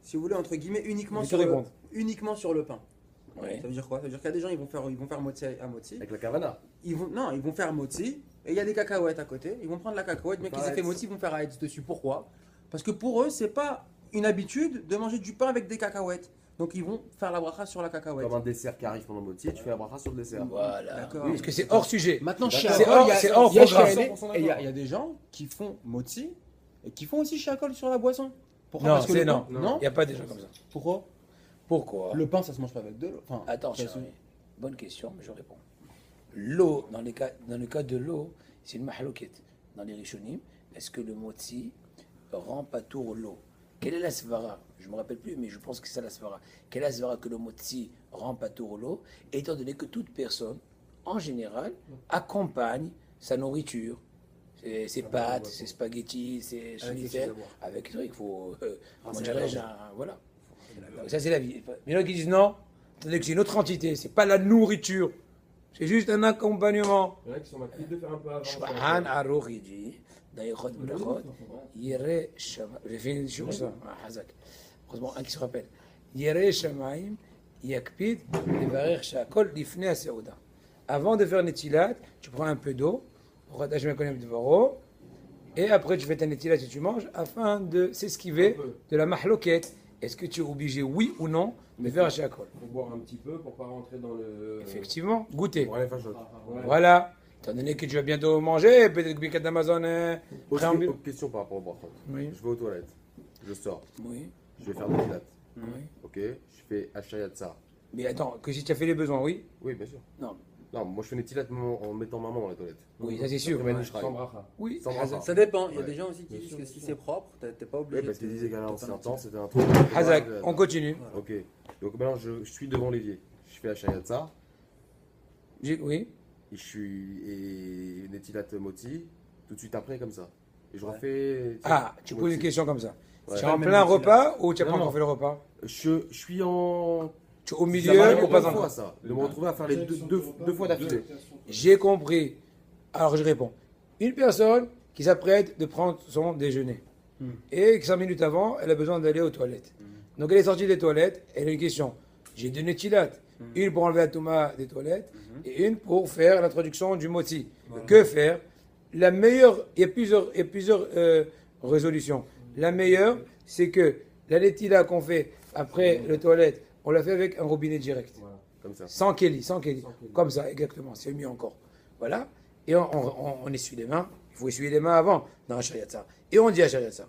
si vous voulez, entre guillemets, uniquement Je te sur, le, réponds. uniquement sur le pain. Ouais. Ça veut dire quoi? Ça veut dire qu'il y a des gens, ils vont faire moti à moti. Avec la Kavana. Ils vont faire moti, et il y a des cacahuètes à côté. Ils vont prendre la cacahuète, mais qu'ils aient fait moti, ils vont faire aïd dessus. Pourquoi? Parce que pour eux, c'est pas une habitude de manger du pain avec des cacahuètes. Donc ils vont faire la bracha sur la cacahuète. Comme un dessert qui arrive pendant le moitié, tu fais la bracha sur le dessert. Voilà. D'accord. Parce que c'est hors sujet. Maintenant, chez D'accord. C'est Akol, hors- il y a- c'est hors il y a programme. chez Akol, 100% et il y a des gens qui font moti et qui font aussi chez Akol sur la boisson. Pourquoi? Non, Parce que c'est le non. pain- Non. Il n'y a pas des gens comme ça. Pourquoi? Pourquoi Le pain, ça se mange pas avec de l'eau. Enfin, Attends, ça chérie. Bonne question, mais je réponds. L'eau, dans le cas de l'eau, c'est une mahlouket. Dans les rishonim, est-ce que le motzi rend patour l'eau? Quelle est la svara? Je ne me rappelle plus, mais je pense que c'est la svara. Quelle est la svara que le motzi rend patour l'eau? Étant donné que toute personne, en général, accompagne sa nourriture. Ses pâtes, ses spaghettis, ses schnitzel, avec il faut comment dirais-je, voilà. Ça c'est la vie. Il y en a qui disent non, attendez que c'est une autre entité, c'est pas la nourriture, c'est juste un accompagnement. Il y en a qui sont maquillés de faire un peu avant. Shbahan Aroch, il dit, dans Yechot Berachot, Yere Shamaim, j'ai fait une chose ça, Hazak. Heureusement, un qui se rappelle. Yere Shamaim, Yakpid, Levarer Shakol, Lifnei Aseuda. Avant de faire Netilat, tu prends un peu d'eau, et après tu fais ta netilat et tu manges afin de s'esquiver de la mahloquette. Est-ce que tu es obligé, oui ou non, de faire un shakol? Faut boire un petit peu pour pas rentrer dans le. Effectivement, goûter. Pour aller faire chose. Ouais. Voilà. Étant donné que tu vas bientôt manger, peut-être que Birkat d'Amazon est préambule. Autre question par rapport au brachot. Oui. Je vais aux toilettes. Je sors. Oui, Je vais faire des pilates. oui. Ok. Je fais Hachayatsa. Mais attends, que si tu as fait les besoins, oui? Oui, bien sûr. Non. Non, moi je fais des pilates en mettant ma main dans la toilette. Oui, ça c'est sûr. Après, Manish Rai. Sans bracha. Oui, Sans Hazak. bracha. Ça dépend. Il y a Ouais. des gens aussi qui disent que si c'est propre, t'es pas Oui, obligé. parce qu'ils de- disaient qu'à de l'ancien faire un temps, petit- c'était un truc. Hazak, on continue. Ok. Donc maintenant, je suis devant l'évier. Je fais Hachayatsa. Oui. Et je suis. Et Netilat Moti. Tout de suite après, comme ça. Et je refais. Ah, tu poses une Moti. question comme ça. Ouais. Tu es en plein repas ou tu n'as pas Non, encore non. fait le repas? Je suis en. Tu es au Ça milieu m'arrive ou pas deux fois, encore? ça. De me retrouver à faire les deux fois d'affilée. J'ai compris. Alors je réponds. Une personne qui s'apprête de prendre son déjeuner et que 5 minutes avant, elle a besoin d'aller aux toilettes. Donc elle est sortie des toilettes, elle a une question. J'ai deux netilates. Une pour enlever la touma des toilettes et une pour faire l'introduction du moti. Que faire? La meilleure, il y a plusieurs résolutions. La meilleure, c'est que la netila qu'on fait après les toilettes, on la fait avec un robinet direct. Comme ça. Sans Kelly. Comme ça, exactement. C'est mieux encore. Voilà. Et on essuie les mains. Il faut essuyer les mains avant dans la shariatza. Et on dit à shariatza.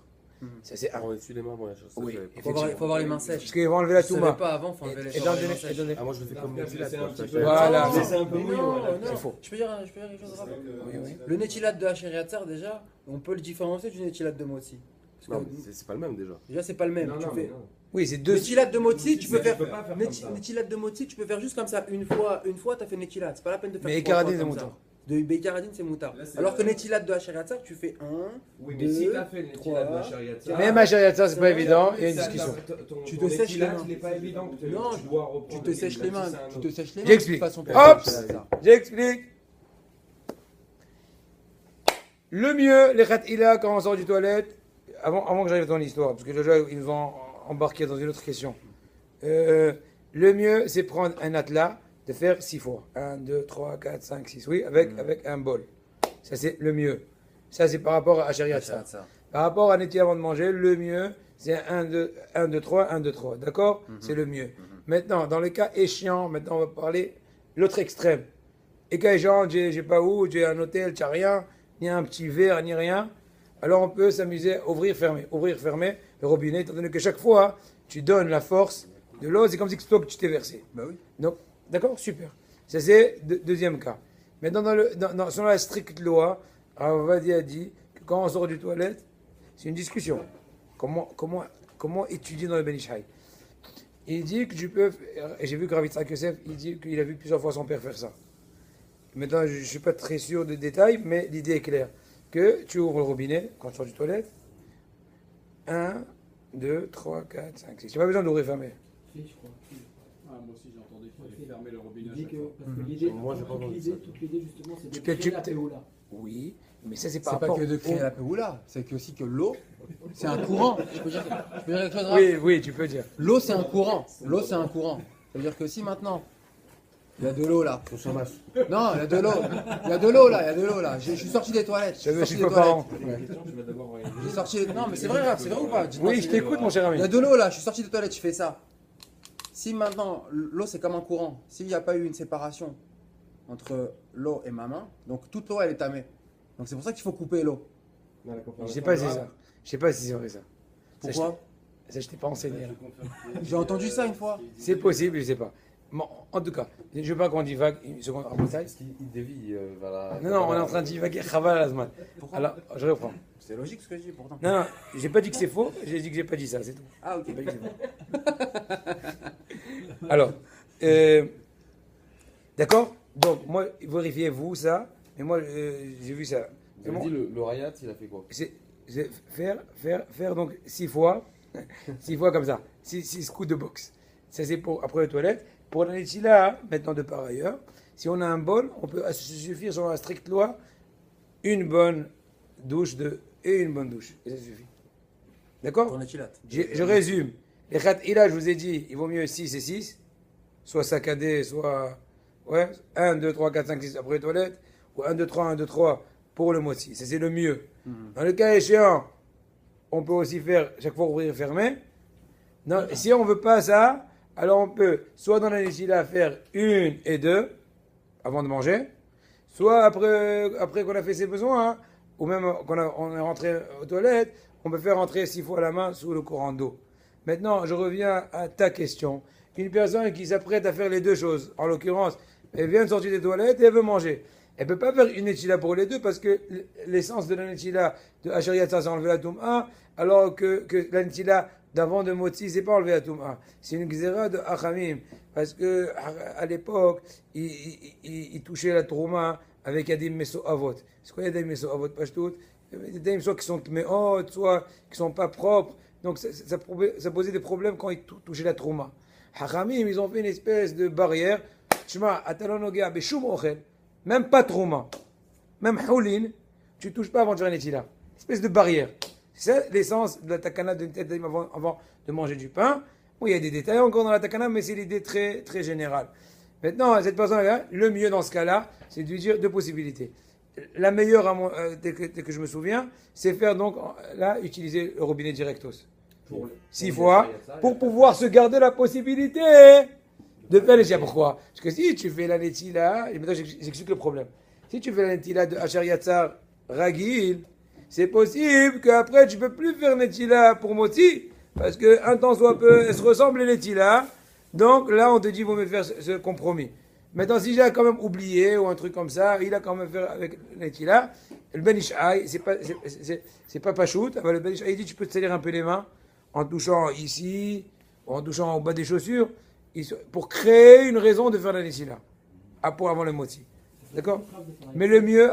Ça, c'est un. On essuie les mains avant la chose. Oui. Il faut avoir les mains sèches. Parce qu'ils vont enlever la Je savais touma. pas avant, faut enlever les Et faut avoir les donner- mains et sèches. donner- Ah, moi je le fais comme Après, Netilat. c'est un moi, petit je fais peu. Voilà. C'est un peu Mais mouillon. non, là. non. Il faut. Je peux dire quelque chose rapide. Oui. Le netilat de Hachériatzar, déjà, on peut le différencier du netilat de moti. Parce Non, que mais c'est pas le même déjà. déjà, c'est pas le même. Non, Tu non, fais- mais non. Oui, c'est deux. Netilat de moti, tu peux Mais faire. tu peux pas faire comme ça. Netilat de moti, tu peux faire juste comme ça. Une fois, t'as fait netilat. C'est pas la peine de faire Mais trois fois Ekaradine, c'est comme moutarde. ça. De Bekaradine, c'est moutarde. Là, c'est Alors que vrai. netilat de Hachériatzar, tu fais un. Oui, mais si Deux, t'as fait le trois, netilat de Shariatza. Même à shariatza, c'est pas Ça, évident. Il y a une ça, discussion. Tu ton te sèches les netilat, mains. il est pas évident que Non, tu dois reprendre. Tu te sèches les mains. C'est un Tu autre. te sèches les mains. J'explique. de toute façon, pour Hop. faire Hachériatzar. J'explique. Le mieux, les khatila, quand on sort du toilette, avant que j'arrive dans l'histoire, parce que déjà, ils nous ont embarqué dans une autre question. Le mieux, c'est prendre un atlas, de faire 6 fois. 1, 2, 3, 4, 5, 6. Oui, avec un bol. Ça, c'est le mieux. Ça, c'est par rapport à Shariatza. Par rapport à Neti avant de manger, le mieux, c'est 1, 2, 3, 1, 2, 3. D'accord? C'est le mieux. Maintenant, dans le cas échéant, maintenant, on va parler l'autre extrême. Et cas échéant, j'ai pas où, j'ai un hôtel, tu n'as rien, ni un petit verre, ni rien. Alors, on peut s'amuser à ouvrir, fermer, le robinet, étant donné que chaque fois, tu donnes la force de l'eau, c'est comme si c'est toi que tu t'es versé. Bah oui. Donc, d'accord, super. Ça, c'est deuxième cas. Maintenant, selon la stricte loi, Ravadi a dit que quand on sort du toilette, c'est une discussion. Comment étudier dans le Ben Ish Hai? Il dit que tu peux, et j'ai vu que Rav Yitzhak Yosef, il dit qu'il a vu plusieurs fois son père faire ça. Maintenant, je ne suis pas très sûr des détails, mais l'idée est claire. Que tu ouvres le robinet quand tu sors du toilette. 1, 2, 3, 4, 5, 6. Tu n'as pas besoin d'ouvrir et fermer. Ah, moi aussi j'ai entendu qu'il fallait fermer le robinet Il à dit chaque que, fois. parce que l'idée, Moi, j'ai pas entendu ça. toute l'idée justement, c'est de Que créer tu- la PO-là. Oui, mais ça c'est C'est par pas rapport que de créer au- la Péoula, c'est aussi que l'eau, c'est un courant. Je peux dire quelque chose, Raph? Oui, oui, tu peux dire. L'eau, c'est un courant. L'eau, c'est un courant. C'est-à-dire que si maintenant, il y a de l'eau là. Au chômage. Non, il y a de l'eau. Il y a de l'eau là, il y a de l'eau là. Je suis sorti des toilettes. Je sorti suis des pas parent. toilettes. Tu vas d'abord. J'ai sorti. Non, mais c'est vrai, Raph, c'est vrai ou pas? Dites-moi Oui, si- je t'écoute, mon cher ami. Il y a de l'eau là, je suis sorti des toilettes, je fais ça. Si maintenant, l'eau c'est comme un courant, s'il n'y a pas eu une séparation entre l'eau et ma main, donc toute l'eau elle est tamée. Donc c'est pour ça qu'il faut couper l'eau. Je sais pas si c'est ça. Je sais pas si c'est vrai ça. Pourquoi? Ça, je t'ai pas enseigné là. J'ai entendu ça une fois. C'est possible, je sais pas. Bon, en tout cas, je veux pas qu'on divague une seconde en bataille. Parce qu'il dévie vers la. Non, non, on est en train de divaguer. Chaval Azman. Pourquoi? Alors, je reprends. C'est logique ce que je dis pourtant. Non, non, j'ai pas dit que c'est faux, j'ai dit que j'ai pas dit ça, c'est tout. Ah ok. J'ai pas dit que c'est faux. Alors, d'accord. Donc, moi, vérifiez-vous ça. Mais moi, j'ai vu ça. Tu m'as dit le Rayat, il a fait quoi? C'est faire donc 6 fois, 6 fois comme ça, 6 coups de boxe. Ça c'est pour après les toilettes. Pour la Netila, maintenant de par ailleurs, si on a un bol, on peut se suffire selon la stricte loi une bonne douche et une bonne douche. Et ça suffit. D'accord? Pour Netilat. Je résume. Les khatila, je vous ai dit, il vaut mieux 6 et 6, soit saccadé, soit 1, 2, 3, 4, 5, 6 après les toilettes, ou 1, 2, 3, 1, 2, 3 pour le moti. Ça c'est le mieux. Dans le cas échéant, on peut aussi faire chaque fois ouvrir et fermer. Non, si on ne veut pas ça, alors on peut soit dans la Nechila faire 1 et 2 avant de manger, soit après qu'on a fait ses besoins, hein, ou même on est rentré aux toilettes, on peut faire rentrer 6 fois la main sous le courant d'eau. Maintenant, je reviens à ta question. Une personne qui s'apprête à faire les deux choses, en l'occurrence, elle vient de sortir des toilettes et elle veut manger. Elle ne peut pas faire une Nechila pour les deux parce que l'essence de la Nechila de Hachariatza, c'est enlever la Toum'a, alors que la Nechila d'avant de Motzi, c'est pas enlever la Toum'a. C'est une Gzera de Achamim. Parce que à l'époque, ils touchaient la Trouma avec Yadim Meso Avot. C'est quoi Yadim Meso Avot? Pashtout? Des Yadim soit qui sont Tmeot, soit qui sont pas propres. Donc ça posait des problèmes quand ils touchaient la Trouma. Achamim, ils ont fait une espèce de barrière. Shema, Atalonogea, Beshum Ochel. Même pas Trouma, même Houlin, tu ne touches pas avant de faire une Netila. Espèce de barrière. C'est ça l'essence de la takana de Netilat avant de manger du pain. Bon, il y a des détails encore dans la takana, mais c'est l'idée très, très générale. Maintenant, cette personne-là, le mieux dans ce cas-là, c'est de lui dire deux possibilités. La meilleure, dès que je me souviens, c'est faire donc, là, utiliser le robinet directos. 6 fois, pour pouvoir se garder la possibilité de faire les chiens. Pourquoi? Parce que si tu fais la netila, et maintenant j'explique le problème. Si tu fais la netila de Hachar Yatzar Ragil, c'est possible qu'après tu ne peux plus faire netila pour Moti, parce qu'un temps soit peu, elles se ressemblent les netila. Donc là, on te dit, il vaut mieux faire ce compromis. Maintenant, si j'ai quand même oublié ou un truc comme ça, il a quand même fait avec netila. Le Ben Ishai, c'est pas pachout. Le Ben Ishai, il dit, tu peux te salir un peu les mains en touchant ici, ou en touchant au bas des chaussures, pour créer une raison de faire la Nechila, pour avant le moti. D'accord? Mais le mieux,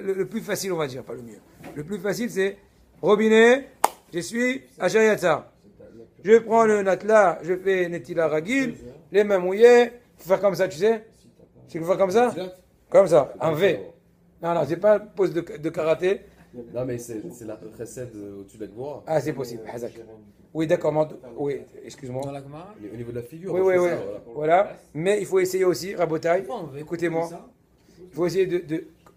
le plus facile, on va dire, pas le mieux. Le plus facile, c'est robinet, je suis à Shariatza. Je prends le natla, je fais Netila Ragil, les mains mouillées, faut faire comme ça, tu sais? Tu veux faire comme ça? Comme ça, un V. Non, non, c'est pas une pose de karaté. Non, mais c'est la recette au-dessus de la gloire. Ah, c'est possible, Hazak. Oui, d'accord, oui, excuse-moi. Dans la Gemara? Au niveau de la figure. Oui, on oui, fait oui. ça, Voilà. Mais il faut essayer aussi, Rabotaï, écoutez-moi, Ça, il faut essayer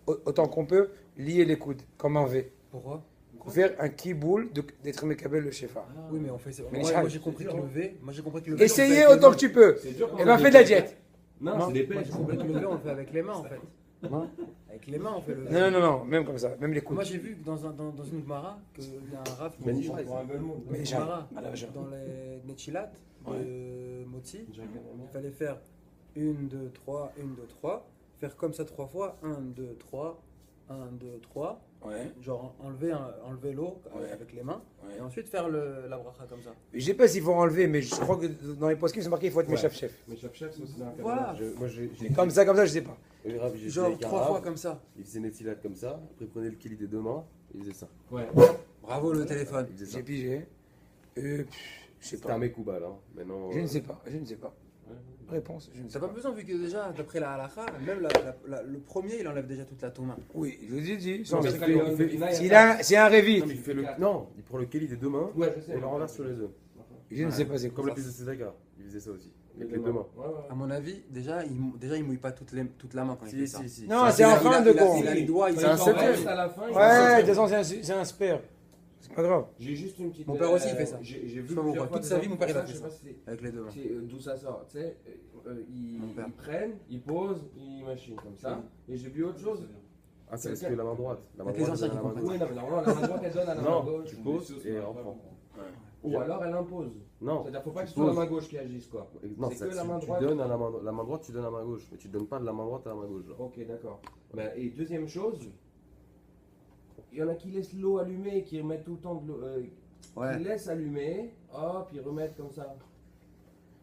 autant qu'on peut, lier les coudes, comme un V. Pourquoi? Faire un kiboul d'être Mekabel le Shefa. Oui, mais on fait ça. Mais Moi, Nishal. j'ai compris que le V, moi j'ai compris que le V. on le fait Essayez avec les autant mains. que tu peux. C'est dur. Et ben, fais de la diète. Non, c'est des Moi pêches. j'ai compris que le V, on le fait avec les mains en fait. Avec les mains, on fait le V. Non, non, non, même comme ça, même les coudes. Moi j'ai vu que dans une Gemara, qu'il y a un Rav qui Mais dit Nishal, Mais une Nishal, Gemara, à la vache. dans les Nechilat de Moti, il fallait faire 1, 2, 3, 1, 2, 3, faire comme ça 3 fois, 1, 2, 3, 1, 2, 3, Ouais. genre enlever l'eau Ouais. avec les mains, Ouais. et ensuite faire la bracha comme ça. Je sais pas s'il faut enlever, mais je crois que dans les postes c'est marqué qu'il faut être chef. Mais chef, c'est aussi dans un Voilà. Moi, j'ai Comme ça, je sais pas. j'ai Genre avec un 3 arabe, fois comme ça. Il faisait Netilat comme ça, après il prenait le kili des deux mains, et il faisait ça. Ouais. Bravo le téléphone. Il faisait ça. J'ai pigé. Je sais C'était pas. un Mekoubal, hein. Maintenant, Je ne sais pas. Je ne sais pas. Ouais. réponse. Je ne sais T'as pas besoin, vu que déjà, d'après la halakha, même le premier, il enlève déjà toute la touma. Oui, je vous ai dit. Non, mais C'est un révit. Non, mais il prend le kéli des deux mains Ouais, je sais. et le renverse sur les œufs. Je ne sais pas c'est Comme quoi. la piste de Sedaka, il faisait ça aussi. Avec les deux mains. À mon avis, déjà, il mouille pas toute la main quand il fait ça. Si. Non, c'est en fin de compte. Il a les doigts, il C'est un septième. à la fin. Ouais, de toute façon, c'est un spare. C'est pas grave. J'ai juste une petite. Mon père aussi, il fait ça. J'ai Je vu sais pas pourquoi. plusieurs fois Toute sa des vie, mon père, il a enfants, fait je sais ça. pas si Avec les deux mains. d'où ça sort. Tu sais, Mon père. ils prennent, ils posent, ils machinent comme ça. Et j'ai vu autre chose. Ah, c'est parce que la main droite. La main Avec les droite, anciens elle qui donne à la main comprennent. Oui, non, mais normalement, la main droite, elle donne à la main Non, gauche. tu poses et reprends. Ou alors, elle impose. Non, C'est-à-dire, faut pas que tu ce soit la poses. main gauche qui agisse, quoi. Non, C'est ça, que la tu- main tu droite. donnes à la main droite, tu donnes à la main gauche. Mais tu donnes pas de la main droite à la main gauche. Genre. Ok, d'accord. Ben, et deuxième chose, il y en a qui laissent l'eau allumée, qui remettent tout le temps de l'eau. Ouais. Qui laissent allumer, hop, ils remettent comme ça.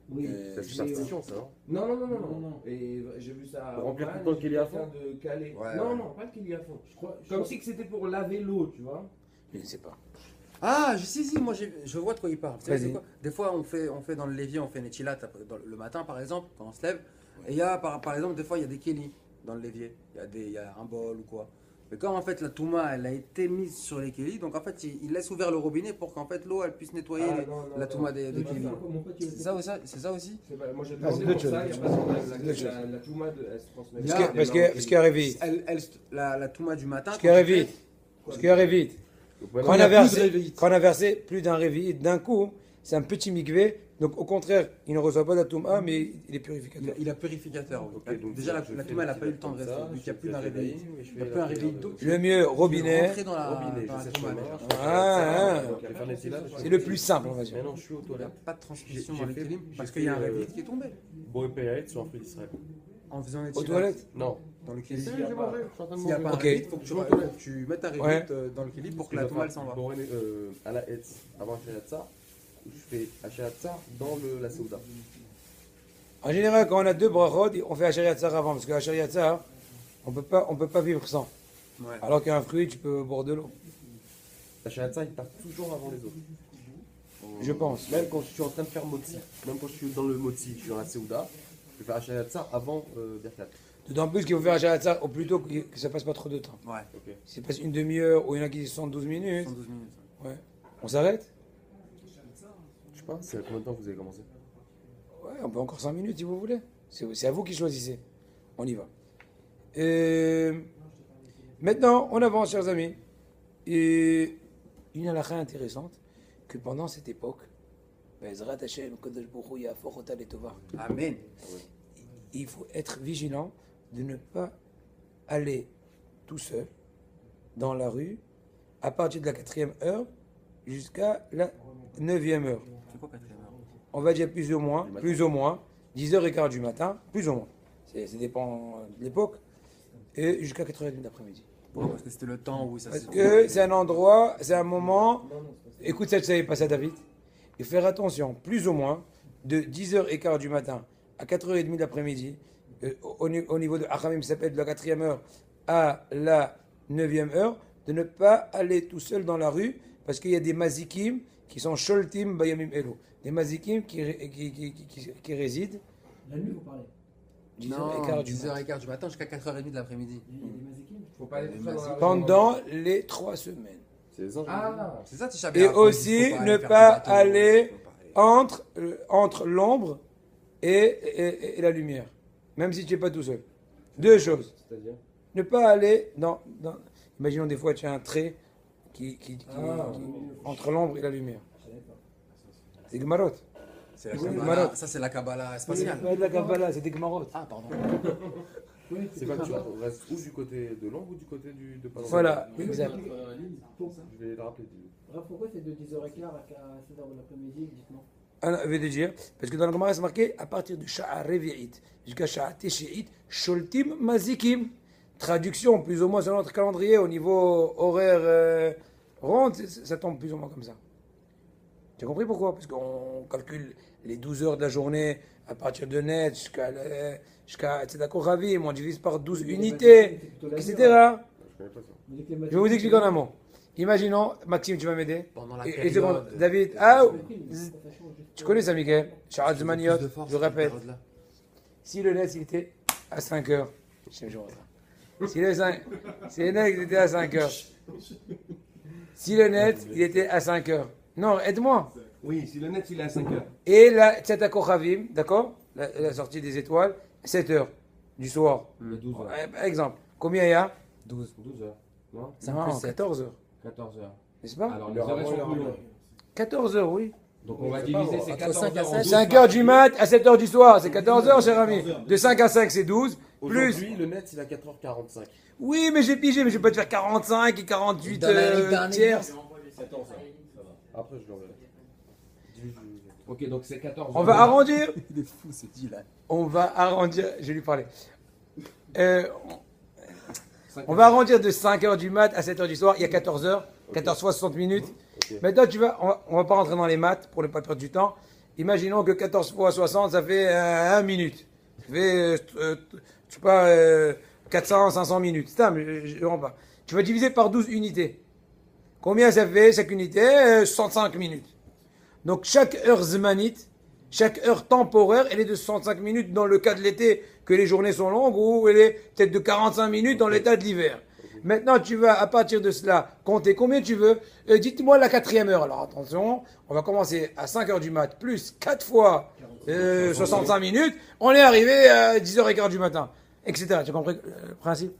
Oui, C'est la superstition, ça, non Non. Et j'ai vu ça. Pour remplir en tout le Allemagne, temps qu'il y a à quelqu'un fond de Calais. Ouais, Non, ouais. non, pas le qu'il y a à fond. Comme si que c'était pour laver l'eau, tu vois. Je ne sais pas. Ah, si, moi je vois de quoi il parle. Tu sais, Vas-y. c'est quoi Des fois, on fait dans le lévier, on fait une échilat le matin, par exemple, quand on se lève. Et il y a, par exemple, des fois, il y a des kélis dans le lévier. Il y a un bol ou quoi. Mais quand en fait la touma, elle a été mise sur les kélis, donc en fait, il laisse ouvert le robinet pour qu'en fait l'eau, elle puisse nettoyer la touma des kélis. C'est ça aussi C'est pas- Moi j'ai Ah, c'est demandé d'autres pour ça, il choses. y a pas C'est d'autres choses. la touma, elle se transmet. Parce que- Parce qu'il arrive vite. La touma du matin. Parce qu'il arrive vite. Parce qu'il arrive vite. Donc Quand maintenant, on, il y a a plus de versé, réveil. quand on a versé plus d'un réveil d'un coup, c'est un petit mikvé. Donc au contraire, il ne reçoit pas de la touma, mais il est purificateur. Il a purificateur. Oui. Ok, donc Déjà, la je fais touma, elle n'a le pas eu le petit temps de comme rester. ça, Vu qu'il n'y a je plus fais d'un le réveil. réveil, mais je Il n'y a fais plus un la réveil prière d'eau. de- Le mieux, robinet. Rentrer dans la Robinet, dans la je sais touma, pas. déjà. Ah, Donc, je vais faire les syllabes, je c'est fais- le plus simple, on va dire. Maintenant, je suis aux Il n'y a toilettes. pas de transmission J'ai dans les fait- kélim j'ai parce fait, qu'il y a un réveil qui est tombé. Bon, et Péret sur un fruit d'Israël. En faisant une Aux échilat toilettes. Non. dans le kéli. J'ai mangé, je suis en train de S'il n'y a manger. pas un Ok. réveil, il faut que tu mettes un réveil Ouais. dans le kéli pour que Je la dois touma, elle faire s'en va. Boré, à la Hetz, avant Hachayatzar, je fais Hachayatzar dans la Seouda. En général, quand on a deux brachot, on fait Hachar Yatzar avant, parce que Hachar Yatzar, on peut pas vivre sans. Ouais. Alors qu'un fruit, tu peux boire de l'eau, Hachayatzar, il part toujours avant les autres. je pense. Même quand je suis en train de faire Motzi, même quand je suis dans le Motzi, je suis dans la Seouda, je fais Hachayatzar avant Birkat. D'autant plus qu'il faut faire Hachar Yatzar au plus tôt que ça passe pas trop de temps. Ouais. Ok. Si ça passe une demi-heure ou il y en a qui sont 12 minutes, 112 minutes. ouais. On s'arrête? Je sais pas, c'est à combien de temps que vous avez commencé? Ouais, on peut encore 5 minutes si vous voulez. C'est à vous qui choisissez. On y va. Maintenant, on avance, chers amis. Et une halakha intéressante, que pendant cette époque, Be'ezrat Hashem, Kodesh Baruch Hu Yahaphoch Ota Letova. Amen. Il faut être vigilant de ne pas aller tout seul dans la rue à partir de la 4e heure jusqu'à la 9e heure. C'est quoi 4e heure? On va dire plus ou moins, 10h15 du matin, plus ou moins. Ça dépend de l'époque. Et jusqu'à 4h30 d'après-midi. Pourquoi? Parce que c'était le temps où ça Parce se. que c'est un endroit, c'est un moment. Écoute ça, tu savais pas ça, David. Et faire attention, plus ou moins, de 10h15 du matin à 4h30 d'après-midi, au niveau de Achamim, ça s'appelle de la 4e heure à la 9e heure, de ne pas aller tout seul dans la rue, parce qu'il y a des mazikim qui sont sholtim bayamim elo. Des mazikim qui résident La nuit, vous parlez. 10h15 du matin. 10h15 du matin jusqu'à 4h30 de l'après-midi. Il y a des mazikim. Faut pas aller tout seul dans la rue. Pendant les 3 semaines. C'est les anges. Ah, C'est ça, Tisha Et B'Av. aussi, Faut ne aller faire pas du bateau, aller faut pas aller- entre l'ombre et la lumière, même si tu n'es pas tout seul. Deux choses. c'est-à-dire Ne pas aller imaginons des fois tu as un trait entre l'ombre et la lumière. C'est Gemarot. C'est la Oui, Kabbalah. Malot. Ça, c'est la Kabbalah C'est spatiale. pas de la Kabbalah, c'est des Gemarot. Ah, pardon. Oui, C'est quoi que tu restes ou du côté de l'ombre ou du côté de pas loin. Voilà, exact. Je vais le rappeler. Pourquoi c'est de 10h15 à 16h de l'après-midi, dites-moi? Je vais te dire, parce que dans la Gemara c'est marqué à partir de Sha'a Revi'it jusqu'à Sha'a Teshi'it, Sholtim Mazikim. Traduction plus ou moins sur notre calendrier au niveau horaire rond, ça tombe plus ou moins comme ça. Tu as compris pourquoi? Parce qu'on calcule les 12 heures de la journée à partir de net jusqu'à Tzedakot Ravim, on divise par 12 unités, etc. Je connais pas ça. Je vais vous expliquer en un mot. Imaginons, Maxime, tu vas m'aider. Pendant la Et seconde, période. David, tu connais ça, Miguel? Sha'at Zmaniot, je répète. Si le net, il était à 5 heures. Si le net, il était à 5 heures. Si le net, il était à 5 heures. Non, aide-moi. Oui, si le net il est à 5 heures. Et la Tzata Kochavim, d'accord, la sortie des étoiles, 7 heures du soir. Le 12 heures. Par exemple, combien il y a 12. 12 heures. Non 5 Non, plus 7. 14 heures. 14 heures. N'est-ce pas Alors les heures elles sont plus longues. 14 heures, oui. Donc on va diviser ces Entre 14 5 à heures en 7. 12 5 heures du mat à 7 heures du soir, c'est 14 heures, cher ami. De 5 à 5, c'est 12. Plus. Aujourd'hui, le net, il est à 4h45. Oui, mais j'ai pigé, mais je vais pas te faire 45 et 48 Dans la tiers. 14 heures. Ça va. Après, je l'enverrai. Ok, donc c'est 14 heures. On va arrondir. Il est fou, ce dit là. On va arrondir. Je vais lui parler. Euh, 5 on va arrondir de 5 heures du mat à 7 heures du soir. Il y a 14 heures. 14 fois 60 minutes. Ok. Maintenant, on va pas rentrer dans les maths pour ne pas perdre du temps. Imaginons que 14 fois 60, ça fait 1 minute. Ça fait, je sais pas, 400, 500 minutes. C'est ça, mais je ne comprends pas. Tu vas diviser par 12 unités. Combien ça fait chaque unité 65 minutes. Donc chaque heure zmanite, chaque heure temporaire, elle est de 65 minutes dans le cas de l'été, que les journées sont longues, ou elle est peut-être de 45 minutes dans l'état de l'hiver. Maintenant, tu vas, à partir de cela, compter combien tu veux. Dites-moi la 4e heure. Alors attention, on va commencer à 5 heures du mat, plus 4 fois 65 minutes. On est arrivé à 10h15 du matin, etc. Tu as compris le principe?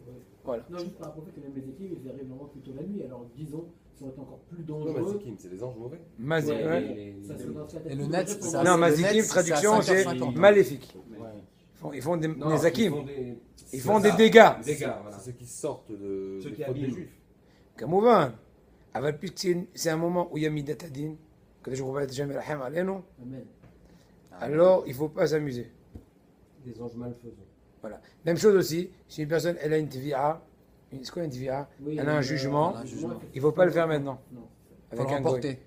Voilà. Non, juste par rapport au fait que même les équipes, ils arrivent vraiment plutôt la nuit. Alors disons, ça va être encore plus Non, dangereux. Mazikim, c'est les anges mauvais. Mazik, Ouais, ouais. Ça se dans sa tête. Et le net, Peut-être ça- qu'on Non, va- le Mazikim, net, traduction, c'est à c'est 5h50. maléfique. Ouais. Ils font des Non, akim. Ils c'est font des ça. dégâts. Des dégâts, voilà. C'est ceux qui sortent de Ceux des qui fautes des abîment. juifs. Kamouvan. Avec plus c'est un moment où il y a Midat Adin, que je ne vais pas jamais rahim alayno. Amen. Alors, il ne faut pas s'amuser. Des anges malfaisants. Voilà. Même chose aussi, si une personne elle a une tvi'a, c'est quoi une tvi'a? Oui, Elle a un jugement, un jugement. il ne faut pas le faire maintenant. Non. Faut Avec le un goy. remporter.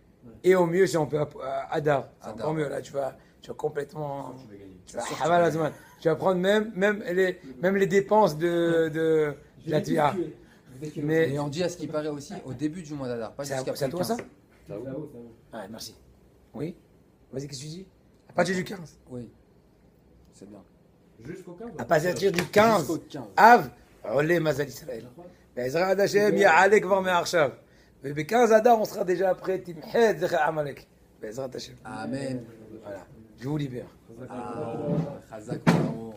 Et au mieux, si on peut Adar, c'est Adar. encore mieux. Là, tu vas complètement. Tu vas gagner. Tu vas, Haval Azman. Tu vas prendre même les dépenses de la tvi'a. Mais Et on dit à ce qui paraît aussi au début du mois d'Adar, pas c'est jusqu'à à toi ça? Ça va. Ah, merci. Oui. Vas-y, qu'est-ce que tu dis? À partir du 15. Oui, c'est bien. Jusqu'au 15. À partir du 15. Jusqu'au 15. Av, עולה מזל ישראל. בעזרת השם יעלה כבר מעכשיו. וב-15 אדר on sera déjà prêt, תמחה את זכר עמלק. בעזרת השם. Amen. Voilà. Je vous libère. Ah, Chazak, bravo.